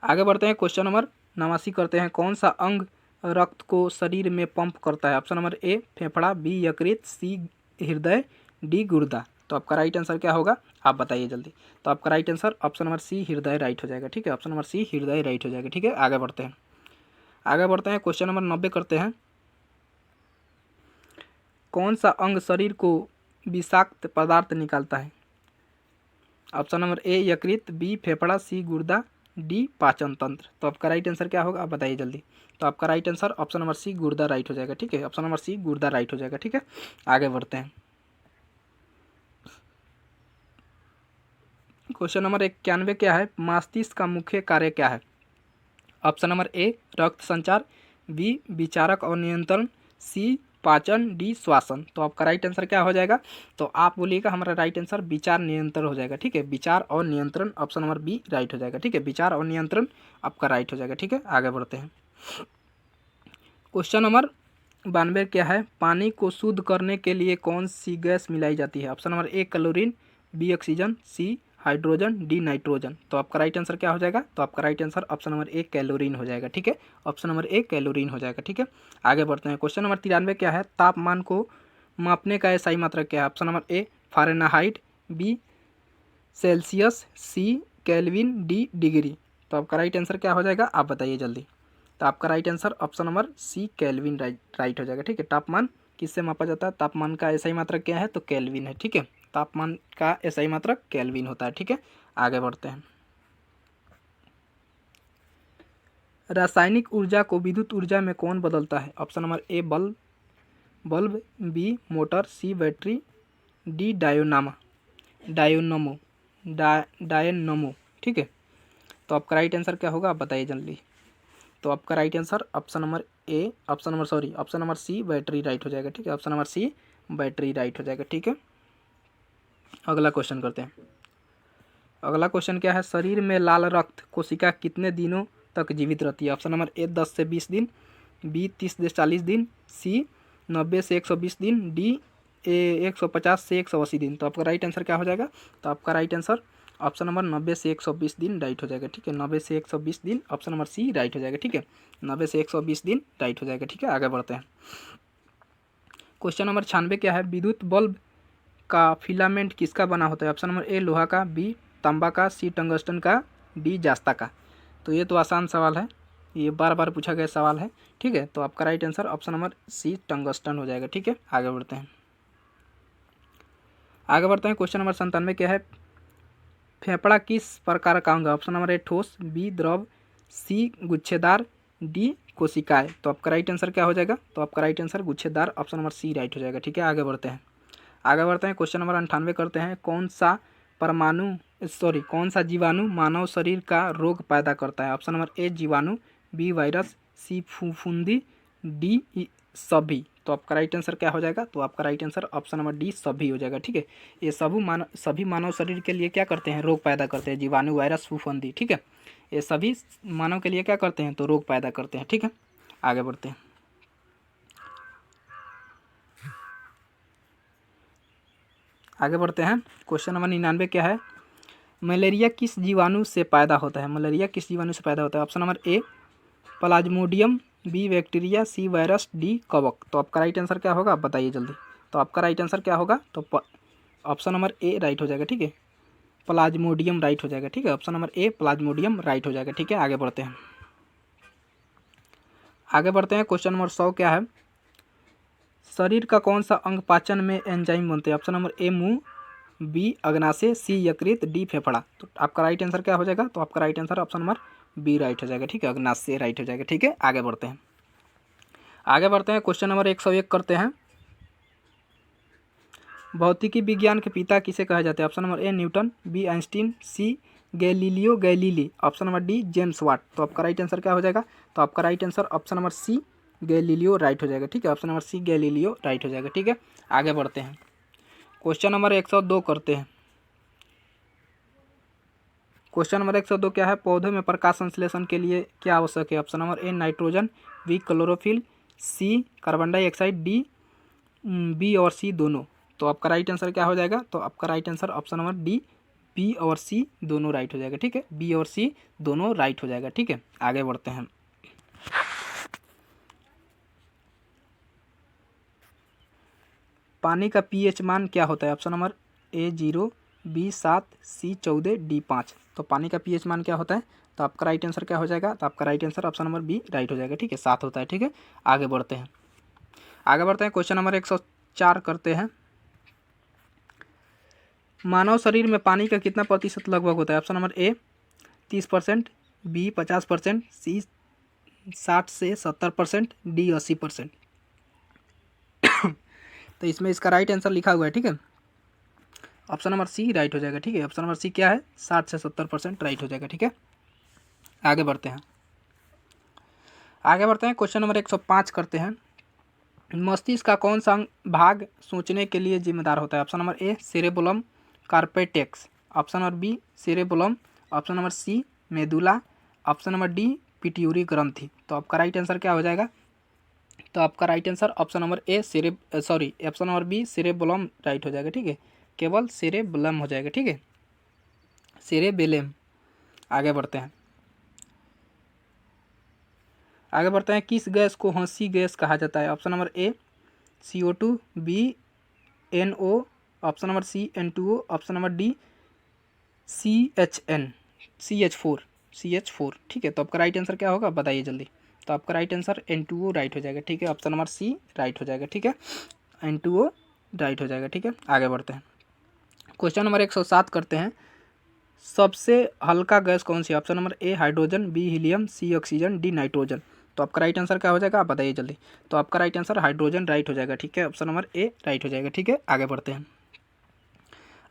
आगे बढ़ते हैं। क्वेश्चन नंबर 89 करते हैं। कौन सा अंग रक्त को शरीर में पंप करता है? ऑप्शन नंबर ए फेफड़ा, बी यकृत, सी हृदय, डी गुर्दा। तो आपका राइट आंसर क्या होगा? आप बताइए जल्दी। तो आपका right answer option number C हृदय राइट हो जाएगा। ठीक है, ऑप्शन नंबर सी हृदय राइट हो जाएगा। ठीक है, आगे बढ़ते हैं। आगे बढ़ते हैं। क्वेश्चन नंबर 90 करते हैं। कौन सा अंग शरीर को विषाक्त पदार्थ निकालता है? ऑप्शन नंबर ए यकृत, बी फेफड़ा, सी गुर्दा, डी पाचन तंत्र। तो आपका राइट आंसर क्या होगा? आप बताइए जल्दी। तो आपका right answer option number C गुर्दा राइट हो जाएगा। ठीक है, ऑप्शन नंबर सी गुर्दा राइट हो जाएगा। ठीक है, आगे बढ़ते हैं। क्वेश्चन नंबर 91 क्या है? मस्तिष्क का मुख्य कार्य क्या है? ऑप्शन नंबर ए रक्त संचार, बी विचारक और नियंत्रण, सी पाचन, डी श्वासन। तो आपका राइट आंसर क्या हो जाएगा? तो आप बोलिएगा हमारा राइट आंसर विचार नियंत्रण हो जाएगा। ठीक है, विचार और नियंत्रण ऑप्शन नंबर बी राइट हो जाएगा। ठीक है, विचार और नियंत्रण आपका राइट हो जाएगा। ठीक है, आगे बढ़ते हैं। क्वेश्चन नंबर 92 क्या है? पानी को शुद्ध करने के लिए कौन सी गैस मिलाई जाती है? Option number A chlorine, B oxygen, C hydrogen, D nitrogen. तो आपका राइट आंसर क्या हो जाएगा? तो आपका right answer option number A chlorine हो जाएगा। ठीक है, ऑप्शन नंबर ए कैलोरीन हो जाएगा। ठीक है, आगे बढ़ते हैं। क्वेश्चन नंबर 93 क्या है? तापमान को मापने का एसआई मात्रक क्या है? Option number A Fahrenheit, B Celsius, C kelvin, D degree. तो आपका राइट आंसर क्या हो जाएगा? आप बताइए जल्दी। तो आपका right answer option number C kelvin right हो जाएगा। ठीक है, तापमान किससे मापा जाता है? तापमान का एसआई मात्रक क्या है? तो केल्विन है। ठीक है, तापमान का एसआई मात्रक केल्विन होता है। ठीक है, आगे बढ़ते हैं। रासायनिक ऊर्जा को विद्युत ऊर्जा में कौन बदलता है? Option number A bulb, B motor, C battery, D dynamo. ठीक है, तो आपका राइट आंसर क्या होगा? आप बताइए जल्दी। तो आपका right answer option number C battery right हो जाएगा। ठीक है, option number C battery right हो जाएगा। ठीक है, अगला क्वेश्चन करते हैं। अगला क्वेश्चन क्या है? शरीर में लाल रक्त कोशिका कितने दिनों तक जीवित रहती है? ऑप्शन नंबर ए 10 से 20 दिन, बी 30 से 40 दिन, सी 90 से 120 दिन, डी 150 से 180 दिन। तो आपका राइट आंसर क्या हो जाएगा? तो आपका राइट आंसर ऑप्शन नंबर 90 से 120 दिन राइट हो जाएगा। ठीक है, 90 से 120 दिन ऑप्शन नंबर सी राइट हो जाएगा। ठीक है, 90 से 120 दिन राइट हो जाएगा। ठीक है, आगे बढ़ते हैं। क्वेश्चन नंबर 96 क्या है? विद्युत बल्ब का फिलामेंट किसका बना होता है? ऑप्शन नंबर ए लोहा का, बी तांबा का, सी टंगस्टन का, डी जास्ता का। तो ये तो आसान सवाल है, ये बार बार पूछा गया सवाल है। ठीक है, तो आपका right answer option number C tungsten हो जाएगा। ठीक है, आगे बढ़ते हैं। आगे बढ़ते हैं। क्वेश्चन नंबर 97 क्या है? फेफड़ा किस प्रकार का अंग है? ऑप्शन नंबर ए ठोस, बी द्रव, सी गुच्छेदार, डी कोशिकाएं। तो आपका राइट आंसर क्या हो जाएगा? तो आपका राइट आंसर गुच्छेदार ऑप्शन नंबर सी राइट हो जाएगा। ठीक है, आगे बढ़ते हैं। आगे बढ़ते हैं। क्वेश्चन नंबर 98 करते हैं। कौन सा जीवाणु मानव शरीर का रोग पैदा करता है? ऑप्शन नंबर ए जीवाणु, बी वायरस, सी फफूंदी, डी सभी। तो आपका राइट आंसर क्या हो जाएगा? तो आपका right answer option number D सभी हो जाएगा। ठीक है, ये सभी मानव शरीर के लिए क्या करते हैं? रोग पैदा करते हैं। जीवाणु, वायरस, फफूंदी। ठीक है, ये सभी मानव के लिए क्या करते हैं? तो रोग पैदा करते हैं। ठीक है, आगे बढ़ते हैं। आगे बढ़ते हैं। क्वेश्चन नंबर 99 क्या है? मलेरिया किस जीवाणु से पैदा होता है? मलेरिया किस जीवाणु से पैदा होता है? Option number A plasmodium, B bacteria, C virus, D कवक। तो आपका राइट आंसर क्या होगा, आप बताइए जल्दी। तो आपका राइट आंसर क्या होगा? तो ऑप्शन नंबर ए राइट हो जाएगा, ठीक है, प्लाज्मोडियम राइट हो जाएगा, ठीक है, option number A Plasmodium right हो जाएगा, ठीक है। आगे बढ़ते हैं, आगे बढ़ते हैं। क्वेश्चन नंबर 100 क्या है? शरीर का कौन सा अंग पाचन में एंजाइम बनते हैं? ऑप्शन नंबर ए मुंह, बी अग्नाशय, सी यकृत, डी फेफड़ा। तो आपका राइट आंसर क्या हो जाएगा? तो आपका right answer option number B right हो जाएगा, ठीक है, अग्नाशय राइट हो जाएगा, ठीक है। आगे बढ़ते हैं, आगे बढ़ते हैं। क्वेश्चन नंबर 101 करते हैं। भौतिकी विज्ञान के पिता किसे कहा जाता है? Option number A Newton, B Einstein, C Galileo Galilei, option number D James Watt. तो आपका राइट आंसर क्या हो जाएगा? तो आपका right answer option number C Galileo right हो जाएगा, ठीक है, option number C Galileo right हो जाएगा, ठीक है। आगे बढ़ते हैं, क्वेश्चन नंबर 102 करते हैं। क्वेश्चन नंबर 102 क्या है? पौधों में प्रकाश संश्लेषण के लिए क्या आवश्यक है? Option number A nitrogen, B chlorophyll, C carbon dioxide, D B और सी दोनों। तो आपका राइट आंसर क्या हो जाएगा? तो आपका right answer option number D B और सी दोनों राइट हो जाएगा, ठीक है, बी और सी दोनों राइट हो जाएगा, ठीक है। आगे बढ़ते हैं, पानी का पीएच मान क्या होता है? Option number A 0, B 7, C 14, D 5। तो पानी का पीएच मान क्या होता है? तो आपका राइट आंसर क्या हो जाएगा? तो आपका right answer option number B right हो जाएगा, ठीक है, 7 होता है, ठीक है। आगे बढ़ते हैं, आगे बढ़ते हैं। क्वेश्चन नंबर 104 करते हैं। मानव शरीर में पानी का कितना प्रतिशत लगभग होता है? ऑप्शन नंबर ए 30%, बी 50%, सी 60 से 70%, डी 80%। तो इसमें इसका राइट आंसर लिखा हुआ है, ठीक है, ऑप्शन नंबर सी राइट हो जाएगा, ठीक है, ऑप्शन नंबर सी क्या है? 60 से 70% राइट हो जाएगा, ठीक है। आगे बढ़ते हैं, आगे बढ़ते हैं। क्वेश्चन नंबर 105 करते हैं। मस्तिष्क का कौन सा भाग सोचने के लिए जिम्मेदार होता है? ऑप्शन नंबर ए सेरेबुलम कार्पेटेक्स, option number B cerebellum, option number C medulla, option number D pituitary ग्रंथि। तो आपका राइट आंसर क्या हो जाएगा? तो आपका right answer option number A option number B cerebellum right हो जाएगा, ठीक है, केवल सेरेबुलम हो जाएगा, ठीक है, सेरेबेलम। आगे बढ़ते हैं, आगे बढ़ते हैं। किस गैस को हंसी गैस कहा जाता है? Option number A CO2, B NO, option number C N2O, option number D CH4, ठीक है। तो आपका राइट आंसर क्या होगा, बताइए जल्दी। तो आपका राइट आंसर N2O राइट हो जाएगा, ठीक है, ऑप्शन नंबर सी राइट हो जाएगा, ठीक है, N2O राइट हो जाएगा, ठीक है। आगे बढ़ते हैं, क्वेश्चन नंबर 107 करते हैं। सबसे हल्का गैस कौन सी है? Option number A hydrogen, B helium, C oxygen, D nitrogen. तो आपका राइट आंसर क्या हो जाएगा, आप बताइए जल्दी। तो आपका राइट आंसर हाइड्रोजन राइट हो जाएगा, ठीक है, ऑप्शन नंबर ए राइट हो जाएगा, ठीक है। आगे बढ़ते हैं,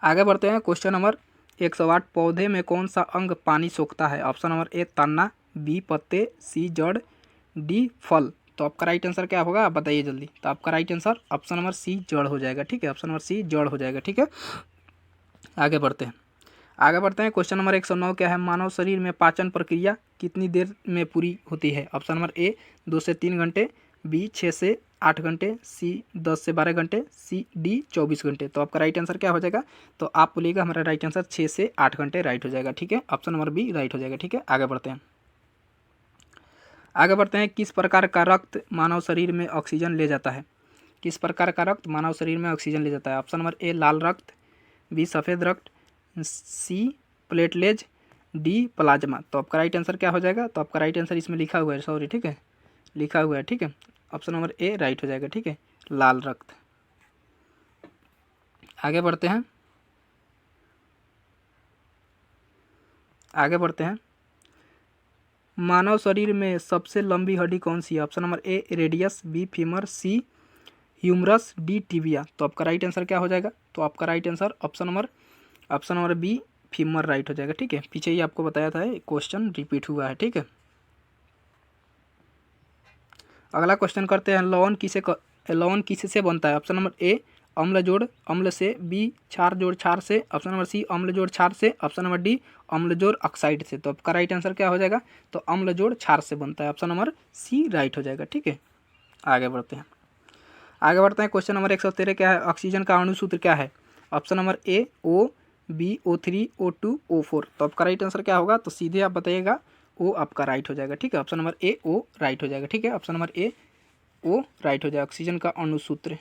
आगे बढ़ते हैं। क्वेश्चन नंबर 108 पौधे में कौन सा अंग पानी सोखता है? ऑप्शन नंबर ए तना, बी पत्ते, सी जड़, डी फल। तो आपका राइट आंसर क्या होगा, आप बताइए जल्दी। तो आपका right answer option number C जड़ हो जाएगा, ठीक है, ऑप्शन नंबर सी जड़ हो जाएगा, ठीक है। आगे बढ़ते हैं, आगे बढ़ते हैं। क्वेश्चन नंबर 109 क्या है? मानव शरीर में पाचन प्रक्रिया कितनी देर में पूरी होती है? ऑप्शन नंबर ए 2 से 3 घंटे, बी 6 से 8 घंटे, सी 10 से 12 घंटे, सी डी 24 घंटे। तो आपका राइट आंसर क्या हो जाएगा? तो आप बोलिएगा हमारा राइट आंसर 6 से 8 घंटे राइट हो जाएगा, ठीक है, ऑप्शन नंबर बी राइट हो जाएगा, ठीक है। आगे बढ़ते हैं, आगे बढ़ते हैं। किस प्रकार का रक्त मानव शरीर में ऑक्सीजन ले जाता है? किस प्रकार का रक्त मानव शरीर में ऑक्सीजन ले जाता है? ऑप्शन नंबर ए लाल रक्त, बी सफ़ेद रक्त, सी प्लेटलेज, डी प्लाज्मा। तो आपका राइट आंसर क्या हो जाएगा? तो आपका राइट आंसर इसमें लिखा हुआ है, सॉरी, ठीक है, लिखा हुआ है, ठीक है, ऑप्शन नंबर ए राइट हो जाएगा, ठीक है, लाल रक्त। आगे बढ़ते हैं, आगे बढ़ते हैं। मानव शरीर में सबसे लंबी हड्डी कौन सी है? Option number A radius, B femur, C humerus, D tibia. तो आपका राइट आंसर क्या हो जाएगा? तो आपका right answer option number B femur right हो जाएगा, ठीक है, पीछे ही आपको बताया था, क्वेश्चन रिपीट हुआ है, ठीक है। अगला क्वेश्चन करते हैं। लौन किससे बनता है? ऑप्शन नंबर ए अम्ल जोड़ अम्ल से, बी क्षार जोड़ क्षार से, ऑप्शन नंबर सी अम्ल जोड़ क्षार से, ऑप्शन नंबर डी अम्ल जोड़ ऑक्साइड से। तो आपका राइट आंसर क्या हो जाएगा? तो अम्ल जोड़ क्षार से बनता है, ऑप्शन नंबर सी राइट हो जाएगा, ठीक है। आगे बढ़ते हैं, आगे बढ़ते हैं। क्वेश्चन नंबर 113 क्या है? ऑक्सीजन का अणु सूत्र क्या है? ऑप्शन नंबर ए O, BO3O2O4। तो आपका राइट आंसर क्या होगा, तो सीधे आप बताइएगा ओ आपका राइट हो जाएगा, ठीक है। Option number A O right हो जाएगा, ठीक है। Option number A O right हो जाएगा। ऑक्सीजन का अणुसूत्र,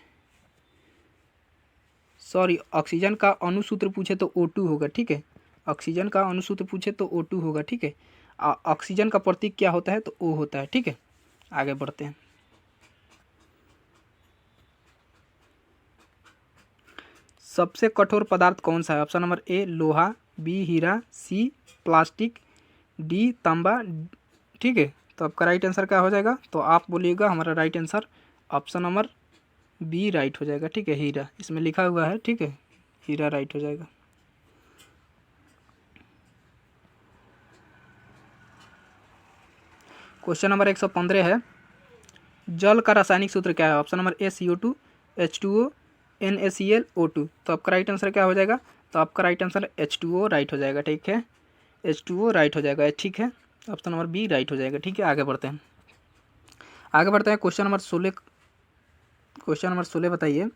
सॉरी ऑक्सीजन का अणुसूत्र पूछे तो O2 होगा, ठीक है। ऑक्सीजन का अणुसूत्र पूछे तो O2 होगा, ठीक है। ऑक्सीजन का प्रतीक क्या होता है, तो O होता है, ठीक है। आगे बढ़ते हैं। सबसे कठोर पदार्थ कौन सा है? ऑप्शन नंबर ए लोहा, बी हीरा, सी प्लास्टिक, डी तांबा, ठीक है। तो आपका राइट आंसर क्या हो जाएगा, तो आप बोलिएगा हमारा right answer option number B right हो जाएगा, ठीक है। हीरा इसमें लिखा हुआ है, ठीक है। हीरा राइट हो जाएगा। क्वेश्चन नंबर 115 है, जल का रासायनिक सूत्र क्या है? Option number A CO2, H2O, NaCl O2। तो आपका राइट आंसर क्या हो जाएगा, तो आपका राइट आंसर H2O राइट हो जाएगा, ठीक है। H2O राइट हो जाएगा, ठीक है। ऑप्शन नंबर बी राइट हो जाएगा, ठीक है। आगे बढ़ते हैं। Question number 16। क्वेश्चन नंबर 16 बताइए,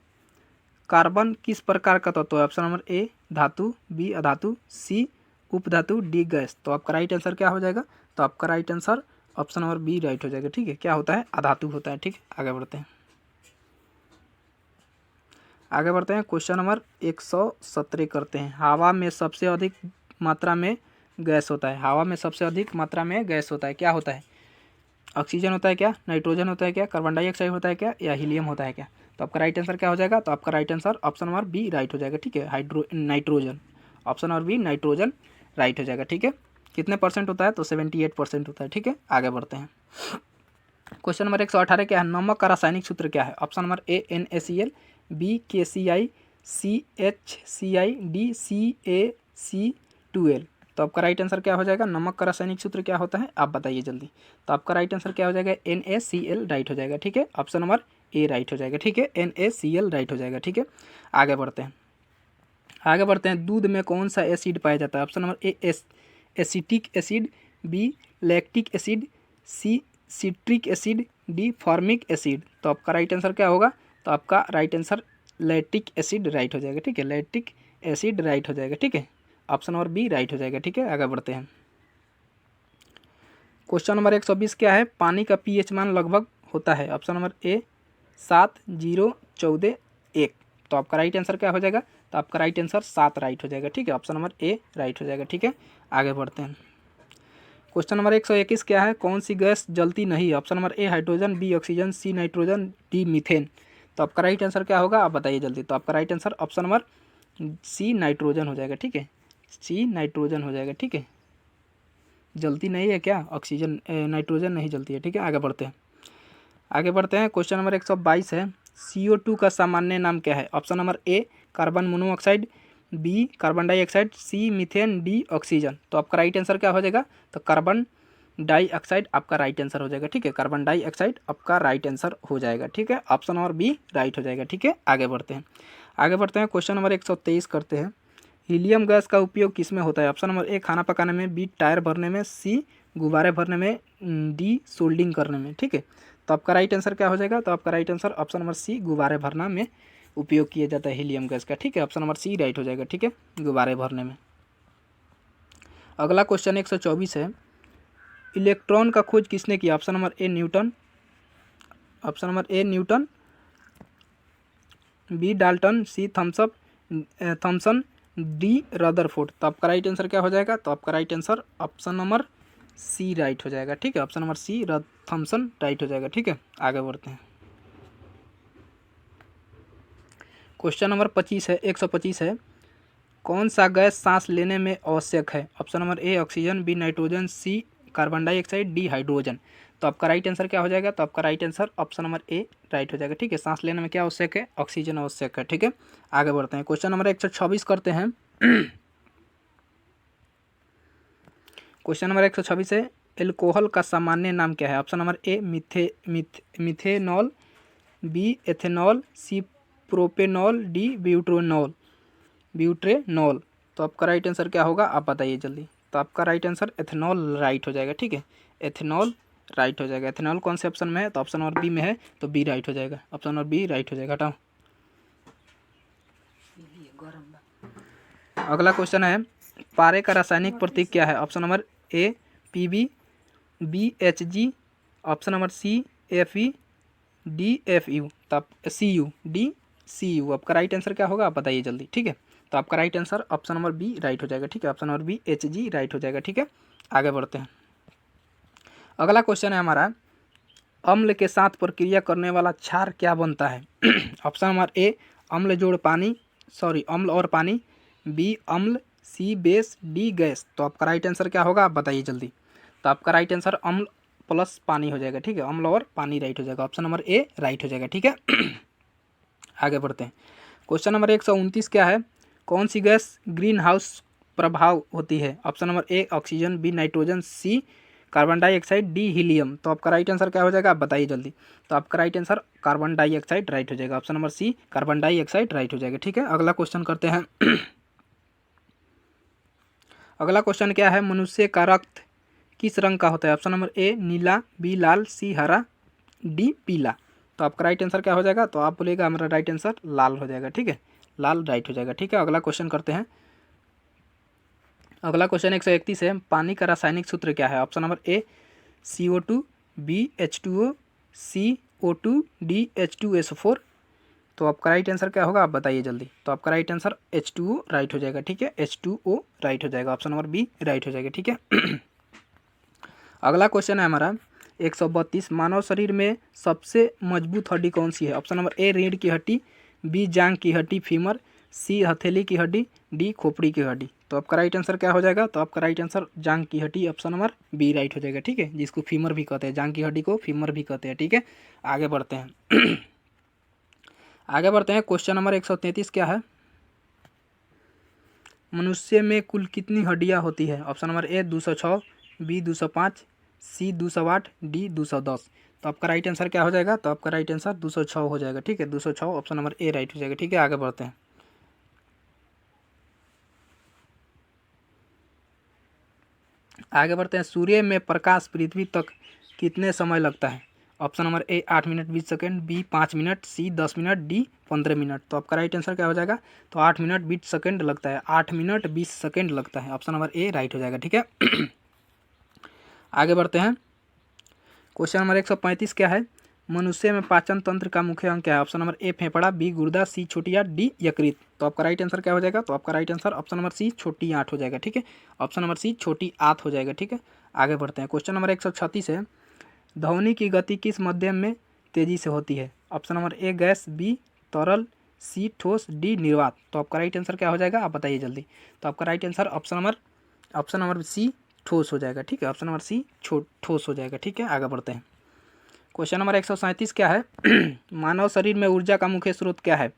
कार्बन किस प्रकार का तत्व है? ऑप्शन नंबर ए धातु, बी अधातु, सी उपधातु, डी गैस। तो आपका राइट आंसर क्या हो जाएगा, तो आपका right answer option number B right हो जाएगा, ठीक है। क्या होता है, अधातु होता है, ठीक है। आगे बढ़ते हैं। क्वेश्चन नंबर 117 करते हैं, हवा में सबसे अधिक मात्रा में गैस होता है। हवा में सबसे अधिक मात्रा में गैस होता है, क्या होता है? ऑक्सीजन होता है क्या, नाइट्रोजन होता है क्या, कार्बन डाइऑक्साइड होता है क्या, या हीलियम होता है क्या? तो आपका राइट आंसर क्या हो जाएगा, तो आपका right answer option number B right हो जाएगा, ठीक है। Nitrogen, option number B nitrogen right हो जाएगा, ठीक है। कितने परसेंट होता है, तो 78% होता है, ठीक है। आगे बढ़ते हैं। क्वेश्चन नंबर 118 क्या है, नमक का रासायनिक सूत्र क्या है? Option number A NaCl, B KCl, C HCl, D CaC2L। तो आपका राइट आंसर क्या हो जाएगा, नमक का रासायनिक सूत्र क्या होता है, आप बताइए जल्दी। तो आपका राइट आंसर क्या हो जाएगा, NaCl राइट हो जाएगा, ठीक है। ऑप्शन नंबर ए राइट हो जाएगा, ठीक है। NaCl राइट हो जाएगा, ठीक है। आगे बढ़ते हैं। दूध में कौन सा एसिड पाया जाता है? Option number A acetic acid, B lactic acid, C citric acid, D formic acid. तो आपका राइट आंसर क्या होगा, तो आपका right answer lactic acid right हो जाएगा, ठीक है। लैक्टिक एसिड राइट हो जाएगा, ठीक है। ऑप्शन नंबर बी राइट हो जाएगा, ठीक है। आगे बढ़ते हैं। क्वेश्चन नंबर 120 क्या है, पानी का pH मान लगभग होता है? ऑप्शन नंबर ए 7, 0, 14, 1। तो आपका राइट आंसर क्या हो जाएगा, तो आपका राइट आंसर 7 राइट हो जाएगा, ठीक है। ऑप्शन नंबर ए राइट हो जाएगा, ठीक है। आगे बढ़ते हैं। क्वेश्चन नंबर 121 क्या है, कौन सी गैस जलती नहीं? Option number A hydrogen, B oxygen, C nitrogen, D methane. तो आपका राइट आंसर क्या होगा, आप बताइए जल्दी। तो आपका right answer option number C nitrogen हो जाएगा, ठीक है। सी नाइट्रोजन हो जाएगा, ठीक है। जलती नहीं है क्या, ऑक्सीजन नाइट्रोजन नहीं जलती है, ठीक है। आगे बढ़ते हैं। क्वेश्चन नंबर 122 है, CO2 का सामान्य नाम क्या है? Option number A carbon monoxide, B carbon dioxide, C methane, D oxygen. तो आपका राइट आंसर क्या हो जाएगा, तो कार्बन डाइऑक्साइड आपका राइट आंसर हो जाएगा, ठीक है। कार्बन डाइऑक्साइड आपका राइट आंसर हो जाएगा, ठीक है। ऑप्शन नंबर बी राइट हो जाएगा, ठीक है। आगे बढ़ते हैं। क्वेश्चन नंबर 123 करते हैं, हीलियम गैस का उपयोग किस में होता है? ऑप्शन नंबर ए खाना पकाने में, बी टायर भरने में, सी गुब्बारे भरने में, डी सोल्डिंग करने में, ठीक है। तो आपका राइट आंसर क्या हो जाएगा, तो आपका right answer option number C गुब्बारे भरना में उपयोग किया जाता है हीलियम गैस का, ठीक है। ऑप्शन नंबर सी राइट हो जाएगा, ठीक है, गुब्बारे भरने में। अगला क्वेश्चन 124 है, इलेक्ट्रॉन का खोज किसने किया? Option number A Newton, B Dalton, C Thomson, D Rutherford. तो आपका राइट आंसर क्या हो जाएगा, तो आपका right answer option number C right हो जाएगा, ठीक है। Option number C Thomson right हो जाएगा, ठीक है। आगे बढ़ते हैं। क्वेश्चन नंबर 125 है, कौन सा गैस सांस लेने में आवश्यक है? Option number A oxygen, B nitrogen, C carbon dioxide, D hydrogen. तो आपका राइट आंसर क्या हो जाएगा, तो आपका right answer option number A right हो जाएगा, ठीक है। सांस लेने में क्या आवश्यक है, ऑक्सीजन आवश्यक है, ठीक है। आगे बढ़ते हैं। क्वेश्चन नंबर 126 करते हैं। क्वेश्चन नंबर 126 है, एल्कोहल का सामान्य नाम क्या है? Option number A methanol, B ethanol, C propanol, D butanol. तो आपका राइट आंसर क्या होगा, आप बताइए जल्दी। तो आपका राइट आंसर एथेनॉल राइट हो जाएगा, ठीक है। एथेनॉल राइट हो जाएगा। एथेनॉल कौन से ऑप्शन में है, तो ऑप्शन नंबर बी में है, तो बी राइट हो जाएगा। ऑप्शन नंबर बी राइट हो जाएगा। हटाओ। अगला क्वेश्चन है पारे का रासायनिक प्रतीक क्या है? Option number A Pb, B Hg, option number C Fe, D Fu, तो आप Cu, डी Cu। आपका राइट आंसर क्या होगा आप बताइए जल्दी, ठीक है। तो आपका right answer option number B right हो जाएगा, ठीक है। Option number B Hg right हो जाएगा, ठीक है। आगे बढ़ते हैं। अगला क्वेश्चन है हमारा अम्ल के साथ प्रक्रिया करने वाला क्षार क्या बनता है? ऑप्शन नंबर ए अम्ल जोड़ पानी, सॉरी अम्ल और पानी, बी अम्ल, सी बेस, डी गैस। तो आपका राइट आंसर क्या होगा आप बताइए जल्दी। तो आपका राइट आंसर अम्ल प्लस पानी हो जाएगा, ठीक है। अम्ल और पानी राइट हो जाएगा, ऑप्शन नंबर ए राइट हो जाएगा, ठीक है। आगे बढ़ते हैं। क्वेश्चन नंबर 129 क्या है? कौन सी गैस ग्रीन हाउस प्रभाव होती है? Option number A oxygen, B nitrogen, C carbon dioxide, D helium. तो आपका राइट आंसर क्या हो जाएगा आप बताइए जल्दी। तो आपका right answer carbon dioxide right हो जाएगा, option number C carbon dioxide right हो जाएगा, ठीक है। अगला क्वेश्चन करते हैं। अगला क्वेश्चन क्या है? मनुष्य का रक्त किस रंग का होता है? ऑप्शन नंबर ए नीला, बी लाल, सी हरा, डी पीला। तो आपका राइट आंसर क्या हो जाएगा? तो आप बोलेगा हमारा राइट आंसर लाल हो जाएगा, ठीक है। लाल राइट हो जाएगा, ठीक है। अगला क्वेश्चन करते हैं। अगला क्वेश्चन 131 है पानी का रासायनिक सूत्र क्या है? Option number A CO2, B H2O, C O2, D H2SO4। तो आपका राइट आंसर क्या होगा आप बताइए जल्दी। तो आपका राइट आंसर H2O राइट हो जाएगा, ठीक है। H2O राइट हो जाएगा, ऑप्शन नंबर बी राइट हो जाएगा, ठीक है। अगला क्वेश्चन है हमारा 132 मानव शरीर में सबसे मजबूत हड्डी कौन सी है? ऑप्शन नंबर ए रीढ़ की हड्डी, बी जांग की हड्डी फीमर, सी हथेली की हड्डी, डी खोपड़ी की हड्डी। तो आपका राइट आंसर क्या हो जाएगा? तो आपका राइट आंसर जांग की हड्डी, ऑप्शन नंबर बी राइट हो जाएगा, ठीक है। जिसको फीमर भी कहते हैं, जांग की हड्डी को फीमर भी कहते हैं, ठीक है। आगे बढ़ते हैं। आगे बढ़ते हैं। क्वेश्चन नंबर 133 क्या है? मनुष्य में कुल कितनी हड्डियां होती है? Option number A 206, B 205, C 208, D 210। तो आपका राइट आंसर क्या हो जाएगा? तो आपका राइट आंसर 206 हो जाएगा, ठीक है। 206 ऑप्शन नंबर ए राइट हो जाएगा, ठीक है। आगे बढ़ते हैं। आगे बढ़ते हैं। सूर्य में प्रकाश पृथ्वी तक कितने समय लगता है? Option number A 8 minute 20 second, B 5 minute, C 10 minute, D 15 minute. तो आपका राइट आंसर क्या हो जाएगा? तो 8 मिनट 20 सेकेंड लगता है, 8 मिनट 20 सेकेंड लगता है, ऑप्शन नंबर ए राइट हो जाएगा, ठीक है। आगे बढ़ते हैं। क्वेश्चन नंबर 135 क्या है? मनुष्य में पाचन तंत्र का मुख्य अंग क्या है? ऑप्शन नंबर ए फेफड़ा, बी गुर्दा, सी छोटी आंत, डी यकृत। तो आपका राइट आंसर क्या हो जाएगा? तो आपका right answer option number C छोटी आंत हो जाएगा, ठीक है। ऑप्शन नंबर सी छोटी आंत हो जाएगा, ठीक है। आगे बढ़ते हैं। क्वेश्चन नंबर 136 है ध्वनि की गति किस माध्यम में तेजी से होती है? Option number A gas, B तरल, सी ठोस, डी निर्वात। तो आपका राइट आंसर क्या हो जाएगा आप बताइए जल्दी। तो आपका right answer option number C ठोस हो जाएगा, ठीक है। ऑप्शन नंबर सी ठोस हो जाएगा, ठीक है। आगे बढ़ते हैं। क्वेश्चन नंबर 137 क्या है? मानव शरीर में ऊर्जा का मुख्य स्रोत क्या है?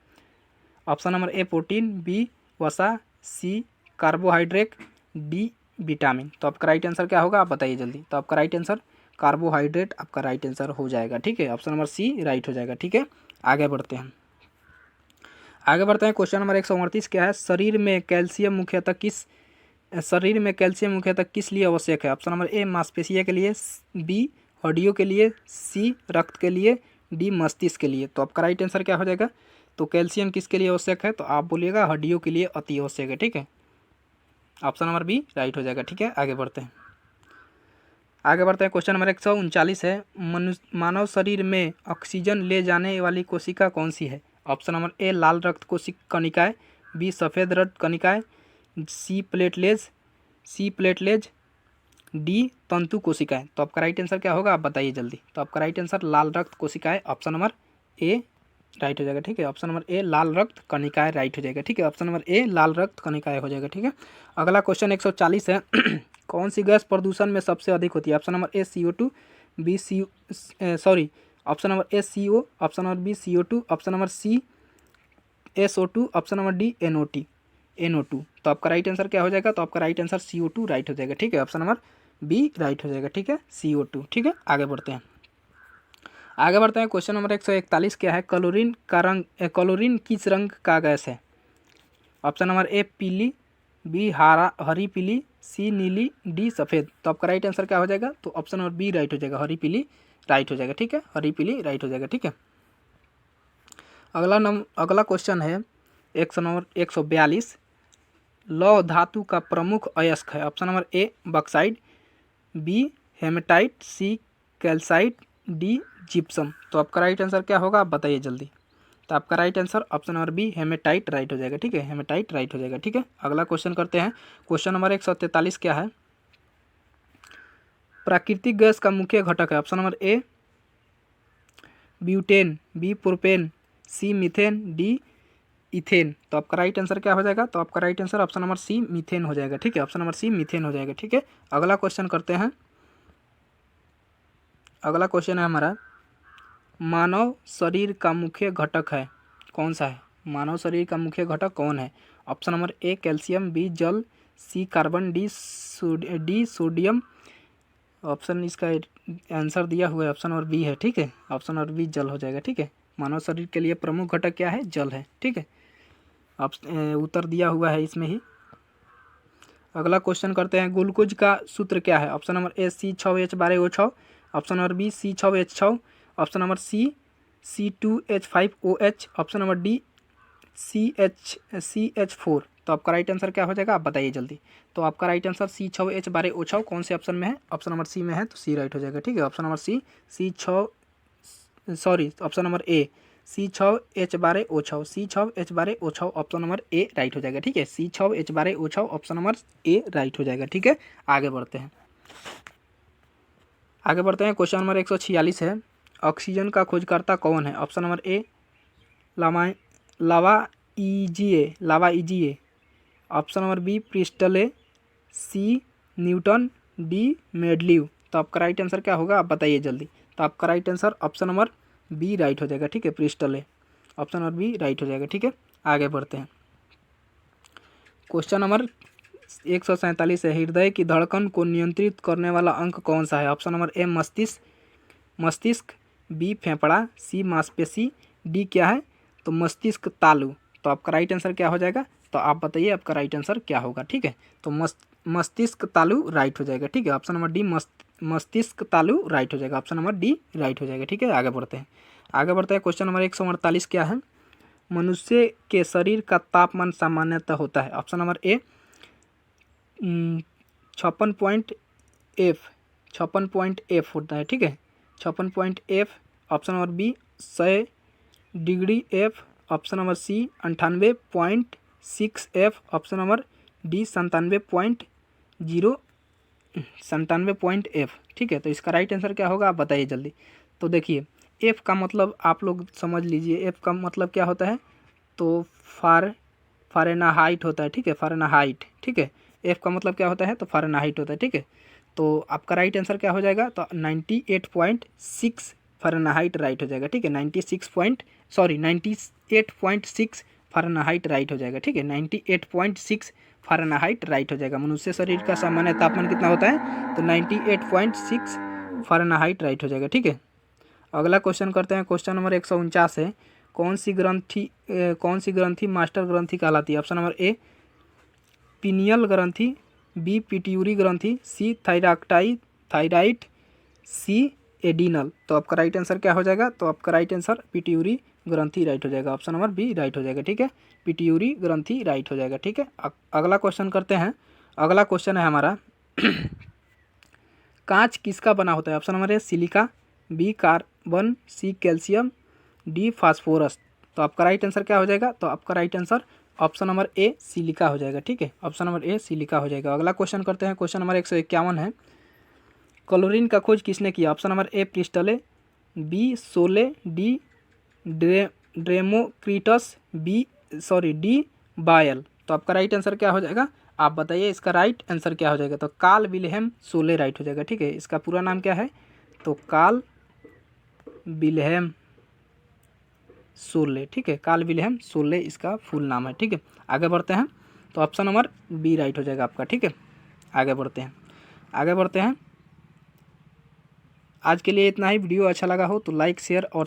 Option number A protein, B वसा, सी कार्बोहाइड्रेट, डी विटामिन। तो आपका राइट आंसर क्या होगा आप बताइए जल्दी। तो आपका राइट आंसर कार्बोहाइड्रेट आपका राइट आंसर हो जाएगा, ठीक है। ऑप्शन नंबर सी राइट हो जाएगा, ठीक है। आगे बढ़ते हैं। आगे बढ़ते हैं। क्वेश्चन नंबर 138 क्या है? शरीर में कैल्शियम मुख्यतः किस लिए आवश्यक है? ऑप्शन नंबर ए मांसपेशियों के लिए, बी हड्डियों के लिए, सी रक्त के लिए, डी मस्तिष्क के लिए। तो आपका राइट आंसर क्या हो जाएगा? तो कैल्शियम किसके लिए आवश्यक है? तो आप बोलिएगा हड्डियों के लिए अति आवश्यक है, ठीक है। ऑप्शन नंबर बी राइट हो जाएगा, ठीक है। आगे बढ़ते हैं। क्वेश्चन नंबर 139 है मानव शरीर में ऑक्सीजन ले जाने वाली कोशिका कौन सी है? ऑप्शन नंबर ए लाल रक्त कणिकाएं, बी सफ़ेद रक्त कणिकाएं, सी प्लेटलेज, डी तंतु कोशिकाएं। तो आपका राइट आंसर क्या होगा आप बताइए जल्दी। तो आपका राइट आंसर लाल रक्त कोशिकाएं, ऑप्शन नंबर ए राइट हो जाएगा, ठीक है। ऑप्शन नंबर ए लाल रक्त कणिकाएं राइट हो जाएगा, ठीक है। ऑप्शन नंबर ए लाल रक्त कणिकाएं हो जाएगा, ठीक है। अगला क्वेश्चन 140 है कौन सी गैस प्रदूषण में सबसे अधिक होती है? Option number A CO2, B option number A CO, option number B CO2, option number C SO2, option number D NO2। तो आपका राइट आंसर क्या हो जाएगा? तो आपका राइट आंसर CO2 राइट हो जाएगा, ठीक है। ऑप्शन नंबर बी राइट हो जाएगा, ठीक है। CO2, ठीक है। आगे बढ़ते हैं। क्वेश्चन नंबर 141 क्या है? क्लोरीन किस रंग का गैस है? ऑप्शन नंबर ए पीली, बी हरी पीली, सी नीली, डी सफ़ेद। तो आपका राइट आंसर क्या हो जाएगा? तो ऑप्शन नंबर बी राइट हो जाएगा, हरी पीली राइट हो जाएगा, ठीक है। हरी पीली राइट हो जाएगा, ठीक है। अगला क्वेश्चन है 142 लौह धातु का प्रमुख अयस्क है? Option number A bauxite, B hematite, C calcite, D gypsum. तो आपका राइट आंसर क्या होगा, आप बताइए जल्दी। तो आपका right answer option number B hematite right हो जाएगा। ठीक है, हेमेटाइट राइट हो जाएगा। ठीक है, अगला क्वेश्चन करते हैं। क्वेश्चन नंबर 143 क्या है? प्राकृतिक गैस का मुख्य घटक है? Option number A butane, B propane, C methane, D ethane. तो आपका राइट आंसर क्या हो जाएगा? तो आपका right answer option number C methane हो जाएगा। ठीक है, ऑप्शन नंबर सी मीथेन हो जाएगा। ठीक है, अगला क्वेश्चन करते हैं। अगला क्वेश्चन है हमारा, मानव शरीर का मुख्य घटक है कौन सा है? मानव शरीर का मुख्य घटक कौन है? Option number A calcium, B जल, C carbon, D sodium. Option इसका आंसर दिया हुआ है ऑप्शन नंबर बी है। ठीक है, ऑप्शन नंबर बी जल हो जाएगा। ठीक है, मानव शरीर के लिए प्रमुख घटक क्या है? जल है। ठीक है, उत्तर दिया हुआ है इसमें ही। अगला क्वेश्चन करते हैं, ग्लूकोज का सूत्र क्या है? Option number A C6H12O6, option number B C6H6, option number C C2H5OH, option number D CH4। तो आपका राइट आंसर क्या हो जाएगा, आप बताइए जल्दी। तो आपका राइट आंसर C6H12O6 कौन से ऑप्शन में है? ऑप्शन नंबर सी में है, तो सी राइट हो जाएगा। ठीक है, option number option number A C6H12O6, C6H12O6 option number A right हो जाएगा। ठीक है, C6H12O6 option number A right हो जाएगा। ठीक है, आगे बढ़ते हैं। क्वेश्चन नंबर 146 है, ऑक्सीजन का खोजकर्ता कौन है? Option number A Lavoisier, option number B Priestley, C Newton, D Mendeleev. तो आपका राइट आंसर क्या होगा, आप बताइए जल्दी। तो आपका right answer option number B right हो जाएगा। ठीक है, Priestley, option number B right हो जाएगा। ठीक है, आगे बढ़ते हैं। क्वेश्चन नंबर 147 है, हृदय की धड़कन को नियंत्रित करने वाला अंग कौन सा है? ऑप्शन नंबर ए मस्तिष्क, बी फेफड़ा, सी मांसपेशी, डी क्या है? तो मस्तिष्क तालु। तो आपका राइट आंसर क्या हो जाएगा? तो आप बताइए आपका राइट आंसर क्या होगा। ठीक है, तो मस्तिष्क तालु राइट हो जाएगा। ठीक है, ऑप्शन नंबर डी मस्तिष्क तालु राइट हो जाएगा। ऑप्शन नंबर डी राइट हो जाएगा। ठीक है, आगे बढ़ते हैं। क्वेश्चन नंबर 148 क्या है? मनुष्य के शरीर का तापमान सामान्यतः होता है? ऑप्शन नंबर ए 56.F होता है। ठीक है, 56.F, option number B 100 degree F, option number C 98.6F, option number D 97.F। ठीक है, तो इसका राइट आंसर क्या होगा, आप बताइए जल्दी। तो देखिए, F का मतलब आप लोग समझ लीजिए, F का मतलब क्या होता है? तो फ़ारेनहाइट होता है। ठीक है, फ़ारेनहाइट। ठीक है, F का मतलब क्या होता है? तो फ़ारेनहाइट होता है। ठीक है, तो आपका राइट आंसर क्या हो जाएगा? तो 98.6 फ़ारेनहाइट राइट हो जाएगा। ठीक है, 98.6 फ़ारेनहाइट राइट हो जाएगा। ठीक है, 98.6 फ़ारेनहाइट राइट हो जाएगा। मनुष्य शरीर का सामान्य तापमान कितना होता है? तो 98.6 फ़ारेनहाइट राइट हो जाएगा। ठीक है, अगला क्वेश्चन करते हैं। क्वेश्चन नंबर 149 है, कौन सी ग्रंथि मास्टर ग्रंथि कहलाती है? ऑप्शन नंबर ए पीनियल ग्रंथि, बी पिट्यूरी ग्रंथि, सी थायराइड, सी एडिनल। तो आपका राइट आंसर क्या हो जाएगा? तो आपका राइट आंसर पिट्यूरी ग्रंथि राइट हो जाएगा। ऑप्शन नंबर बी राइट हो जाएगा। ठीक है, पिट्यूरी ग्रंथि राइट हो जाएगा। ठीक है, अगला क्वेश्चन करते हैं। अगला क्वेश्चन है हमारा, कांच किसका बना होता है? Option number A silica, B carbon, C calcium, D phosphorus. तो आपका राइट आंसर क्या हो जाएगा? तो आपका right answer option number A silica हो जाएगा। ठीक है, ऑप्शन नंबर ए सिलिका हो जाएगा। अगला क्वेश्चन करते हैं। क्वेश्चन नंबर 151 है, क्लोरीन का खोज किसने किया? Option number A Priestley, B सोले, डी ड्रेमोक्रिटस, डी बायल। तो आपका राइट आंसर क्या हो जाएगा, आप बताइए इसका राइट आंसर क्या हो जाएगा? तो कार्ल विल्हेम सोले राइट हो जाएगा। ठीक है, इसका पूरा नाम क्या है? तो कार्ल विल्हेम सोले। ठीक है, कार्ल विल्हेम सोले इसका फुल नाम है। ठीक है, आगे बढ़ते हैं। तो ऑप्शन नंबर बी राइट हो जाएगा आपका। ठीक है, आगे बढ़ते हैं। आज के लिए इतना ही। वीडियो अच्छा लगा हो तो लाइक शेयर और